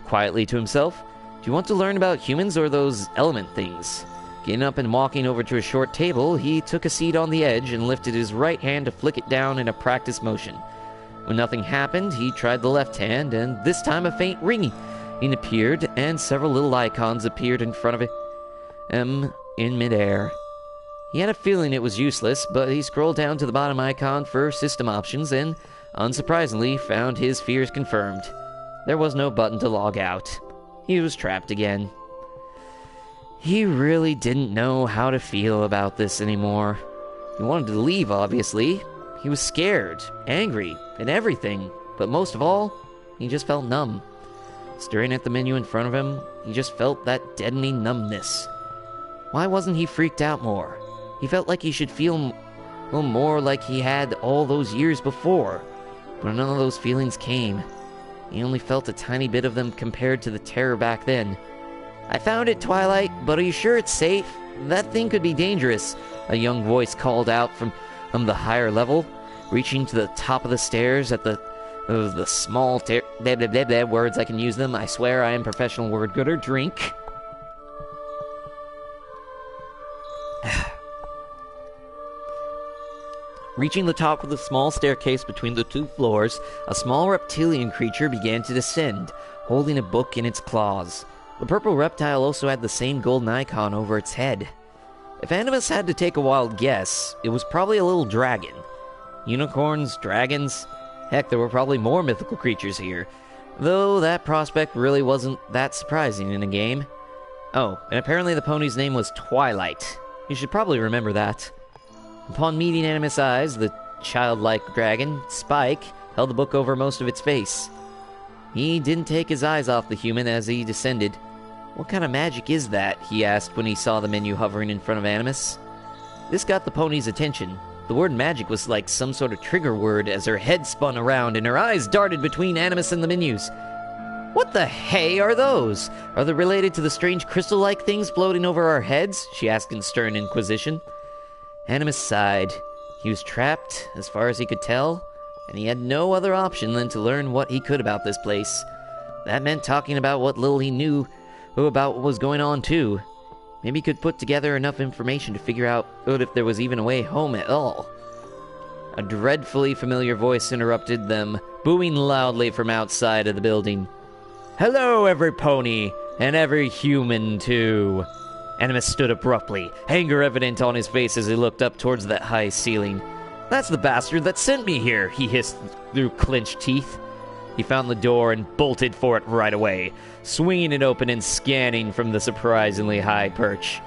quietly to himself. Do you want to learn about humans or those element things? Getting up and walking over to a short table, he took a seat on the edge and lifted his right hand to flick it down in a practice motion. When nothing happened, he tried the left hand, and this time a faint ringing appeared, and several little icons appeared in front of him in midair. He had a feeling it was useless, but he scrolled down to the bottom icon for system options and, unsurprisingly, found his fears confirmed. There was no button to log out. He was trapped again. He really didn't know how to feel about this anymore. He wanted to leave, obviously. He was scared, angry, and everything, but most of all, he just felt numb. Staring at the menu in front of him, he just felt that deadening numbness. Why wasn't he freaked out more? He felt like he should feel more like he had all those years before, but none of those feelings came. He only felt a tiny bit of them compared to the terror back then. "I found it, Twilight, but are you sure it's safe? That thing could be dangerous," a young voice called out from the higher level, reaching to the top of the stairs at the small words I can use them. I swear I am professional word gooder. Drink. Reaching the top of the small staircase between the two floors, a small reptilian creature began to descend, holding a book in its claws. The purple reptile also had the same golden icon over its head. If Animus had to take a wild guess, it was probably a little dragon. Unicorns, dragons, heck, there were probably more mythical creatures here, though that prospect really wasn't that surprising in a game. Oh, and apparently the pony's name was Twilight. You should probably remember that. Upon meeting Animus' eyes, the childlike dragon, Spike, held the book over most of its face. He didn't take his eyes off the human as he descended. "What kind of magic is that?" he asked when he saw the menu hovering in front of Animus. This got the pony's attention. The word magic was like some sort of trigger word as her head spun around and her eyes darted between Animus and the menus. "What the hey are those? Are they related to the strange crystal-like things floating over our heads?" she asked in stern inquisition. Animus sighed. He was trapped, as far as he could tell, and he had no other option than to learn what he could about this place. That meant talking about what little he knew about what was going on, too. Maybe he could put together enough information to figure out if there was even a way home at all. A dreadfully familiar voice interrupted them, booing loudly from outside of the building. "Hello, every pony, and every human, too." Animus stood abruptly, anger evident on his face as he looked up towards that high ceiling. "That's the bastard that sent me here," he hissed through clenched teeth. He found the door and bolted for it right away, swinging it open and scanning from the surprisingly high perch.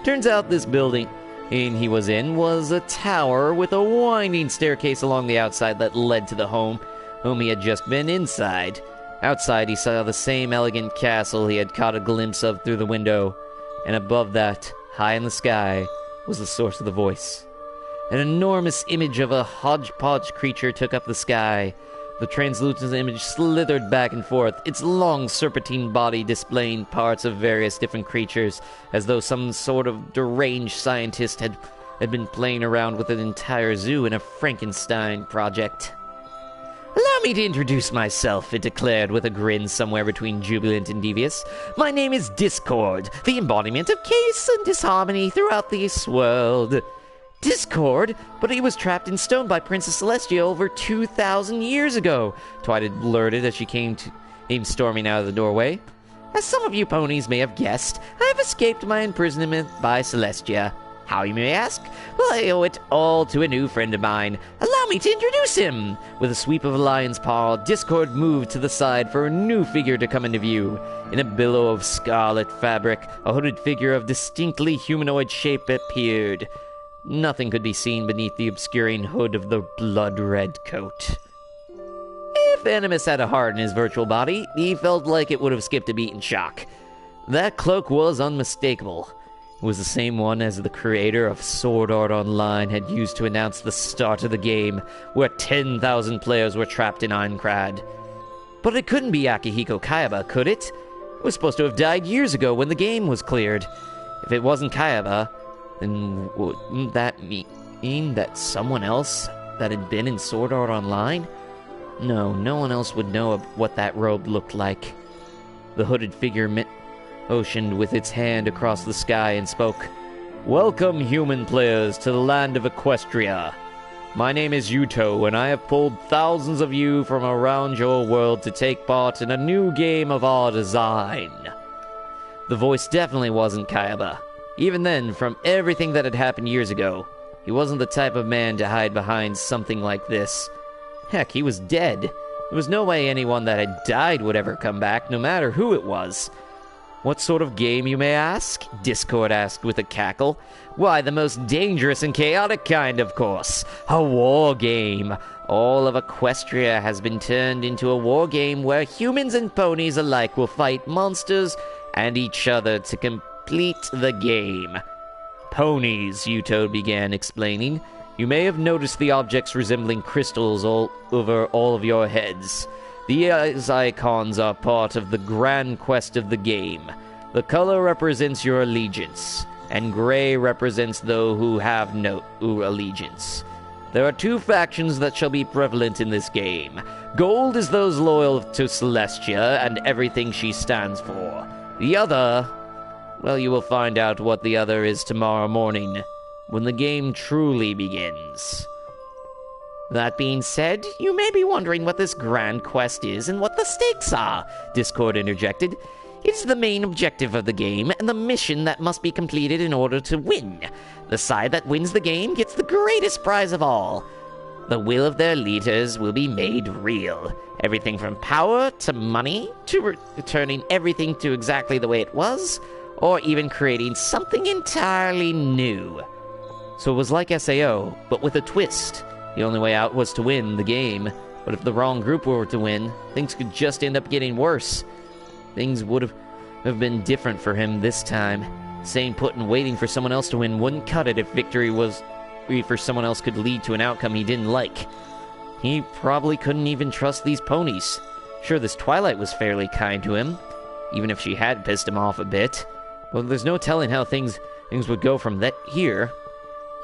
Turns out this building he was in was a tower with a winding staircase along the outside that led to the home whom he had just been inside. Outside he saw the same elegant castle he had caught a glimpse of through the window, and above that, high in the sky, was the source of the voice. An enormous image of a hodgepodge creature took up the sky. The translucent image slithered back and forth, its long serpentine body displaying parts of various different creatures, as though some sort of deranged scientist had been playing around with an entire zoo in a Frankenstein project. "Allow me to introduce myself," it declared with a grin somewhere between jubilant and devious. "My name is Discord, the embodiment of chaos and disharmony throughout this world." "Discord? But he was trapped in stone by Princess Celestia over 2,000 years ago," Twilight blurted as she came storming out of the doorway. "As some of you ponies may have guessed, I have escaped my imprisonment by Celestia. How, you may ask? Well, I owe it all to a new friend of mine. Allow me to introduce him." With a sweep of a lion's paw, Discord moved to the side for a new figure to come into view. In a billow of scarlet fabric, a hooded figure of distinctly humanoid shape appeared. Nothing could be seen beneath the obscuring hood of the blood-red coat. If Animus had a heart in his virtual body, he felt like it would have skipped a beat in shock. That cloak was unmistakable. It was the same one as the creator of Sword Art Online had used to announce the start of the game, where 10,000 players were trapped in Aincrad. But it couldn't be Akihiko Kayaba, could it? It was supposed to have died years ago when the game was cleared. If it wasn't Kayaba, then wouldn't that mean that someone else that had been in Sword Art Online? No one else would know what that robe looked like. The hooded figure motioned with its hand across the sky and spoke. "Welcome, human players, to the land of Equestria. My name is Yuto, and I have pulled thousands of you from around your world to take part in a new game of our design." The voice definitely wasn't Kayaba. Even then, from everything that had happened years ago, he wasn't the type of man to hide behind something like this. Heck, he was dead. There was no way anyone that had died would ever come back, no matter who it was. "What sort of game, you may ask?" Discord asked with a cackle. "Why, the most dangerous and chaotic kind, of course. A war game. All of Equestria has been turned into a war game where humans and ponies alike will fight monsters and each other to complete the game. Ponies, Yuto began explaining. You may have noticed the objects resembling crystals all over all of your heads. These icons are part of the grand quest of the game. The color represents your allegiance, and gray represents those who have no allegiance. There are two factions that shall be prevalent in this game. Gold is those loyal to Celestia and everything she stands for. The other, well, you will find out what the other is tomorrow morning, when the game truly begins. That being said, you may be wondering what this grand quest is and what the stakes are, Discord interjected. It's the main objective of the game and the mission that must be completed in order to win. The side that wins the game gets the greatest prize of all. The will of their leaders will be made real. Everything from power to money to returning everything to exactly the way it was, or even creating something entirely new. So it was like SAO, but with a twist. The only way out was to win the game, but if the wrong group were to win, things could just end up getting worse. Things would have been different for him this time. Staying put and waiting for someone else to win wouldn't cut it if victory for someone else could lead to an outcome he didn't like. He probably couldn't even trust these ponies. Sure, this Twilight was fairly kind to him, even if she had pissed him off a bit. But there's no telling how things would go from here.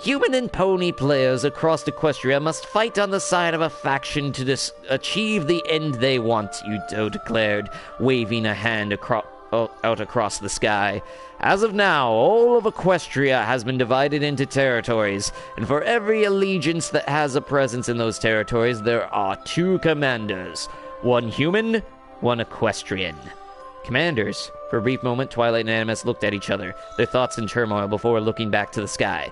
Human and pony players across Equestria must fight on the side of a faction to achieve the end they want, Yuto declared, waving a hand out across the sky. As of now, all of Equestria has been divided into territories, and for every allegiance that has a presence in those territories, there are 2 commanders. One human, one equestrian. Commanders? For a brief moment, Twilight and Animus looked at each other, their thoughts in turmoil before looking back to the sky.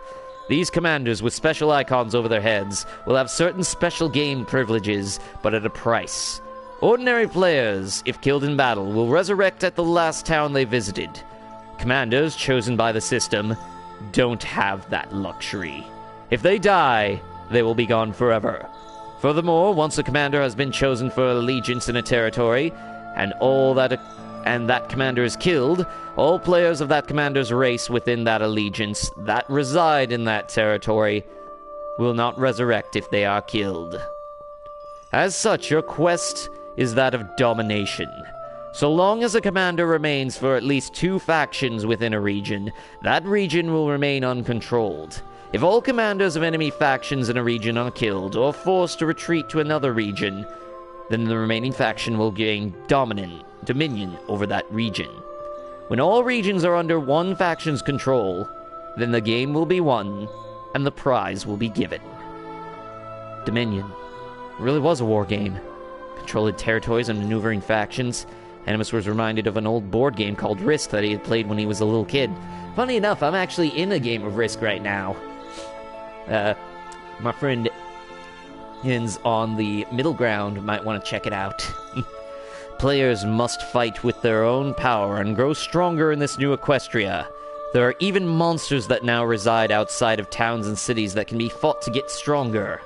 These commanders with special icons over their heads will have certain special game privileges, but at a price. Ordinary players, if killed in battle, will resurrect at the last town they visited. Commanders chosen by the system don't have that luxury. If they die, they will be gone forever. Furthermore, once a commander has been chosen for allegiance in a territory, and that commander is killed, all players of that commander's race within that allegiance that reside in that territory will not resurrect if they are killed. As such, your quest is that of domination. So long as a commander remains for at least 2 factions within a region, that region will remain uncontrolled. If all commanders of enemy factions in a region are killed or forced to retreat to another region, then the remaining faction will gain dominion over that region. When all regions are under one faction's control, then the game will be won, and the prize will be given. Dominion. It really was a war game. Controlling territories and maneuvering factions. Animus was reminded of an old board game called Risk that he had played when he was a little kid. Funny enough, I'm actually in a game of Risk right now. My friend Hin's on the middle ground, might want to check it out. Players must fight with their own power and grow stronger in this new Equestria. There are even monsters that now reside outside of towns and cities that can be fought to get stronger.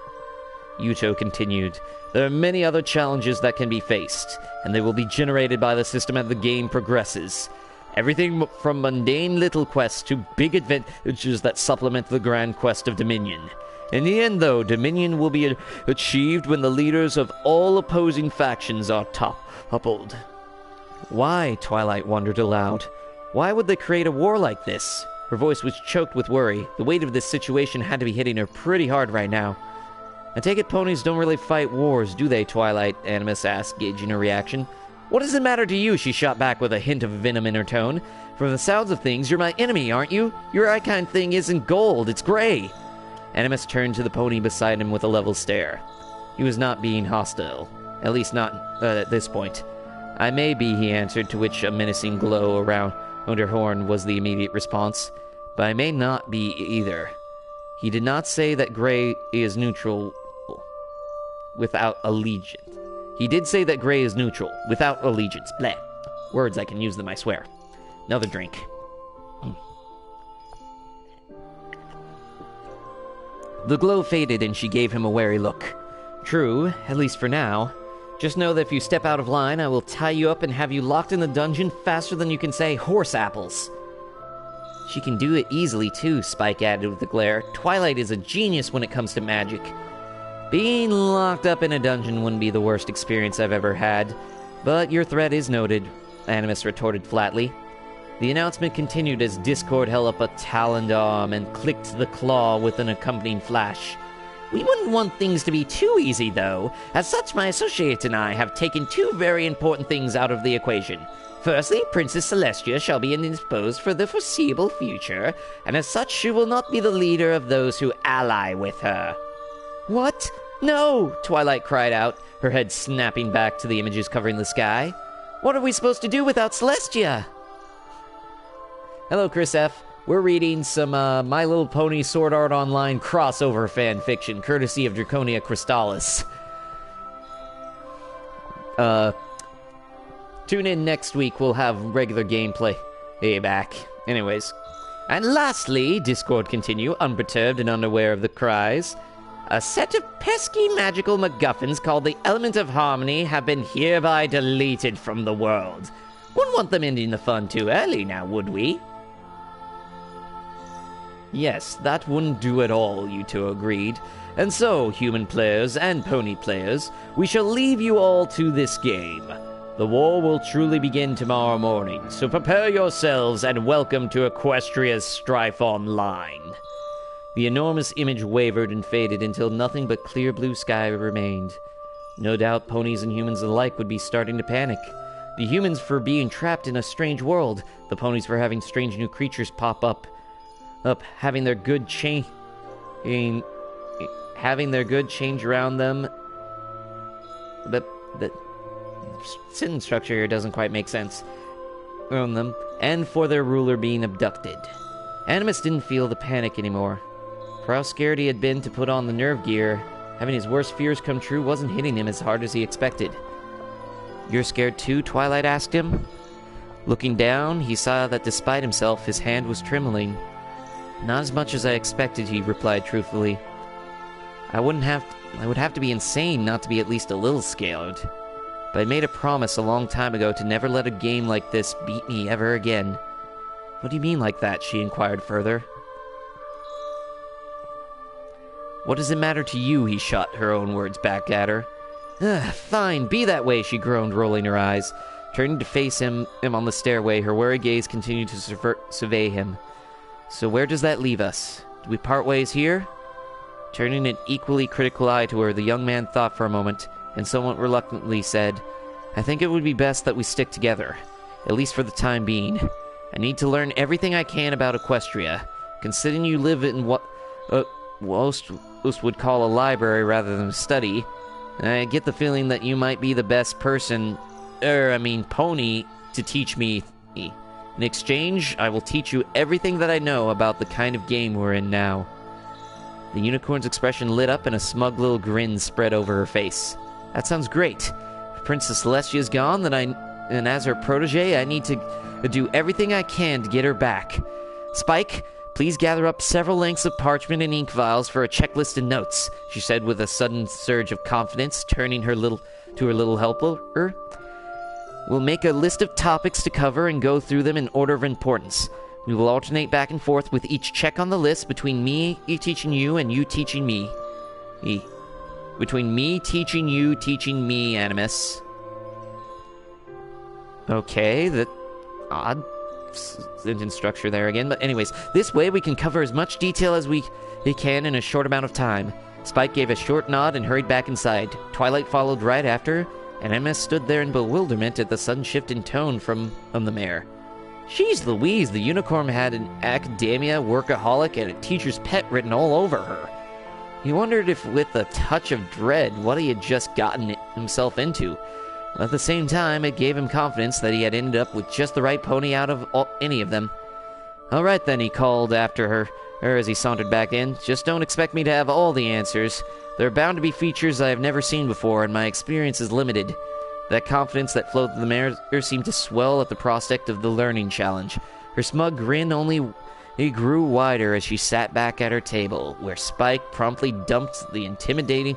Yuto continued, there are many other challenges that can be faced, and they will be generated by the system as the game progresses. Everything from mundane little quests to big adventures that supplement the grand quest of Dominion. In the end, though, Dominion will be achieved when the leaders of all opposing factions are toppled. Why? Twilight wondered aloud. Why would they create a war like this? Her voice was choked with worry. The weight of this situation had to be hitting her pretty hard right now. I take it ponies don't really fight wars, do they, Twilight? Animus asked, gauging her reaction. What does it matter to you? She shot back with a hint of venom in her tone. From the sounds of things, you're my enemy, aren't you? Your icon thing isn't gold, it's gray. Animus turned to the pony beside him with a level stare. He was not being hostile. At least not at this point. I may be, he answered, to which a menacing glow around her horn was the immediate response. But I may not be either. He did not say that gray is neutral without allegiance. He did say that gray is neutral, without allegiance. Bleh. Words, I can use them, I swear. Another drink. The glow faded and she gave him a wary look. True, at least for now. Just know that if you step out of line, I will tie you up and have you locked in the dungeon faster than you can say horse apples. She can do it easily, too, Spike added with a glare. Twilight is a genius when it comes to magic. Being locked up in a dungeon wouldn't be the worst experience I've ever had, but your threat is noted, Animus retorted flatly. The announcement continued as Discord held up a taloned arm and clicked the claw with an accompanying flash. We wouldn't want things to be too easy, though. As such, my associate and I have taken two very important things out of the equation. Firstly, Princess Celestia shall be indisposed for the foreseeable future, and as such she will not be the leader of those who ally with her. What? No! Twilight cried out, her head snapping back to the images covering the sky. What are we supposed to do without Celestia? Hello, Chris F. We're reading some My Little Pony Sword Art Online crossover fan fiction, courtesy of Draconia Crystallis. Tune in next week, we'll have regular gameplay. Hey, back. Anyways. And lastly, Discord continue, unperturbed and unaware of the cries. A set of pesky magical MacGuffins called the Element of Harmony have been hereby deleted from the world. Wouldn't want them ending the fun too early now, would we? Yes, that wouldn't do at all, you two agreed. And so, human players and pony players, we shall leave you all to this game. The war will truly begin tomorrow morning, so prepare yourselves and welcome to Equestria's Strife Online. The enormous image wavered and faded until nothing but clear blue sky remained. No doubt ponies and humans alike would be starting to panic. The humans for being trapped in a strange world, the ponies for having strange new creatures pop up, having their good change around them. But the sentence structure here doesn't quite make sense. Around them, and for their ruler being abducted. Animus didn't feel the panic anymore. For how scared he had been to put on the nerve gear, having his worst fears come true wasn't hitting him as hard as he expected. You're scared too? Twilight asked him. Looking down, he saw that despite himself, his hand was trembling. Not as much as I expected, he replied truthfully. I would have to be insane not to be at least a little scared. But I made a promise a long time ago to never let a game like this beat me ever again. What do you mean like that? She inquired further. What does it matter to you? He shot her own words back at her. Fine, be that way, she groaned, rolling her eyes. Turning to face him on the stairway, her wary gaze continued to survey him. So where does that leave us? Do we part ways here? Turning an equally critical eye to her, the young man thought for a moment, and somewhat reluctantly said, I think it would be best that we stick together, at least for the time being. I need to learn everything I can about Equestria, considering you live in what most would call a library rather than a study. I get the feeling that you might be the best person, pony, to teach me. In exchange, I will teach you everything that I know about the kind of game we're in now. The unicorn's expression lit up and a smug little grin spread over her face. That sounds great. If Princess Celestia is gone, then as her protege, I need to do everything I can to get her back. Spike, please gather up several lengths of parchment and ink vials for a checklist and notes, she said with a sudden surge of confidence, turning to her little helper. We'll make a list of topics to cover and go through them in order of importance. We will alternate back and forth with each check on the list between me teaching you and you teaching me. Between me teaching you, teaching me, Animus. Okay, that odd sentence structure there again. But anyways, this way we can cover as much detail as we can in a short amount of time. Spike gave a short nod and hurried back inside. Twilight followed right after, and MS stood there in bewilderment at the sudden shift in tone from the mayor. Jeez Louise, the unicorn had an academia, workaholic, and a teacher's pet written all over her. He wondered if, with a touch of dread, what he had just gotten himself into. At the same time, it gave him confidence that he had ended up with just the right pony out of any of them. All right then, he called after her as he sauntered back in. Just don't expect me to have all the answers. There are bound to be features I have never seen before, and my experience is limited. That confidence that flowed through the mare seemed to swell at the prospect of the learning challenge. Her smug grin only grew wider as she sat back at her table, where Spike promptly dumped the intimidating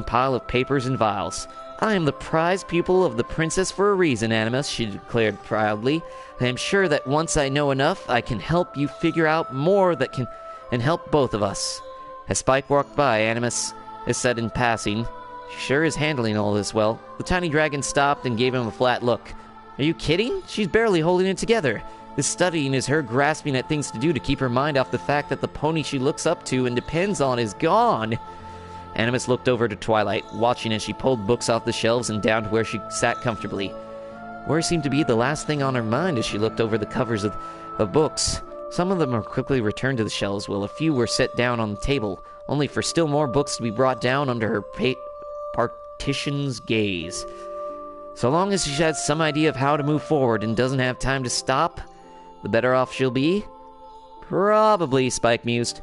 pile of papers and vials. I am the prize pupil of the princess for a reason, Animus, she declared proudly. I am sure that once I know enough, I can help you figure out more that can and help both of us. As Spike walked by, Animus said in passing, she sure is handling all this well. The tiny dragon stopped and gave him a flat look. Are you kidding? She's barely holding it together. This studying is her grasping at things to do to keep her mind off the fact that the pony she looks up to and depends on is gone. Animus looked over to Twilight, watching as she pulled books off the shelves and down to where she sat comfortably. Worry seemed to be the last thing on her mind as she looked over the covers of books. Some of them were quickly returned to the shelves, while a few were set down on the table, only for still more books to be brought down under her partition's gaze. So long as she has some idea of how to move forward and doesn't have time to stop, the better off she'll be? Probably, Spike mused.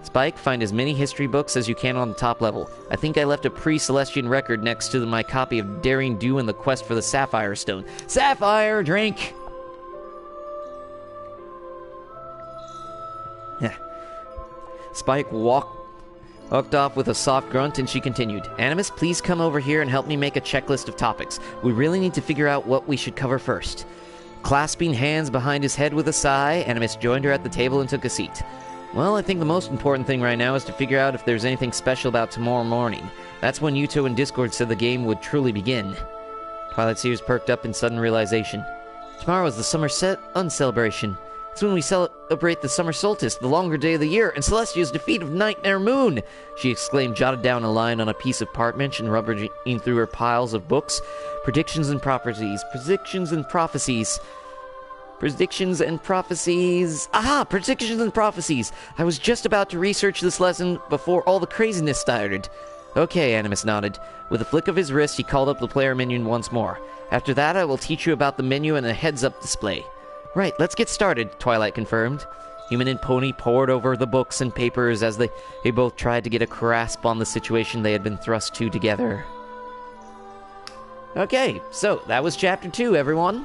Spike, find as many history books as you can on the top level. I think I left a pre-Celestian record next to my copy of Daring Do and the Quest for the Sapphire Stone. Sapphire, drink! Spike walked off with a soft grunt, and she continued, Animus, please come over here and help me make a checklist of topics. We really need to figure out what we should cover first. Clasping hands behind his head with a sigh, Animus joined her at the table and took a seat. Well, I think the most important thing right now is to figure out if there's anything special about tomorrow morning. That's when Yuto and Discord said the game would truly begin. Twilight's ears perked up in sudden realization. Tomorrow is the summer celebration. It's when we celebrate the summer solstice, the longer day of the year, and Celestia's defeat of Nightmare Moon, she exclaimed, jotted down a line on a piece of parchment and rummaging through her piles of books. Predictions and prophecies. Aha! Predictions and prophecies. I was just about to research this lesson before all the craziness started. Okay, Animus nodded. With a flick of his wrist, he called up the player menu once more. After that, I will teach you about the menu and the heads-up display. Right, let's get started, Twilight confirmed. Human and Pony pored over the books and papers as they both tried to get a grasp on the situation they had been thrust to together. Okay, so that was Chapter 2, everyone.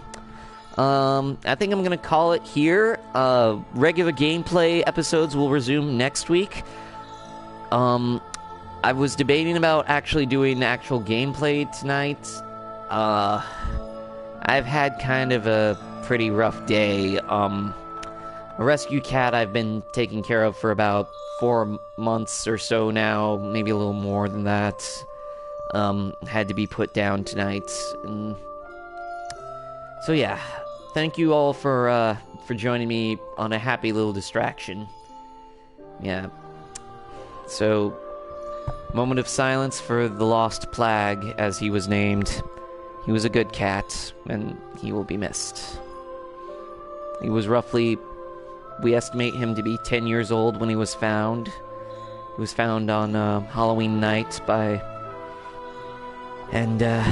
I think I'm gonna call it here. Regular gameplay episodes will resume next week. I was debating about actually doing actual gameplay tonight. I've had kind of a pretty rough day. A rescue cat I've been taking care of for about 4 months or so now, maybe a little more than that. Had to be put down tonight. And so yeah, thank you all for joining me on a happy little distraction. Yeah. So, moment of silence for the lost Plag, as he was named. He was a good cat, and he will be missed. He was roughly, we estimate him to be 10 years old when he was found. He was found on Halloween night by... And, yeah.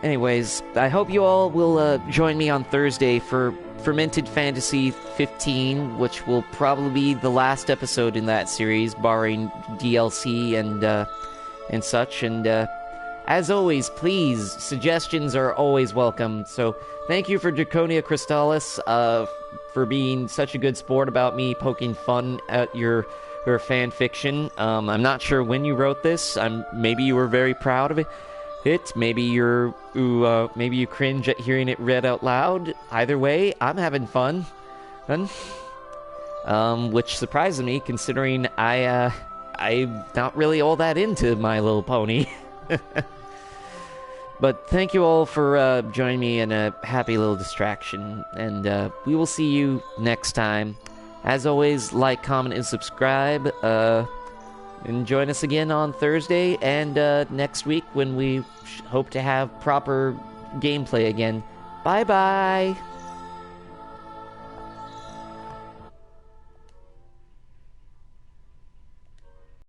Anyways, I hope you all will join me on Thursday for Fermented Fantasy 15, which will probably be the last episode in that series, barring DLC and such. And as always, please, suggestions are always welcome. So thank you for Draconia Crystallis for being such a good sport about me poking fun at your fanfiction. I'm not sure when you wrote this. Maybe you were very proud of it. Maybe maybe you cringe at hearing it read out loud. Either way, I'm having fun. Which surprises me, considering I'm not really all that into My Little Pony. But thank you all for joining me in a happy little distraction, and we will see you next time. As always, like, comment, and subscribe. And join us again on Thursday and next week when we hope to have proper gameplay again. Bye-bye!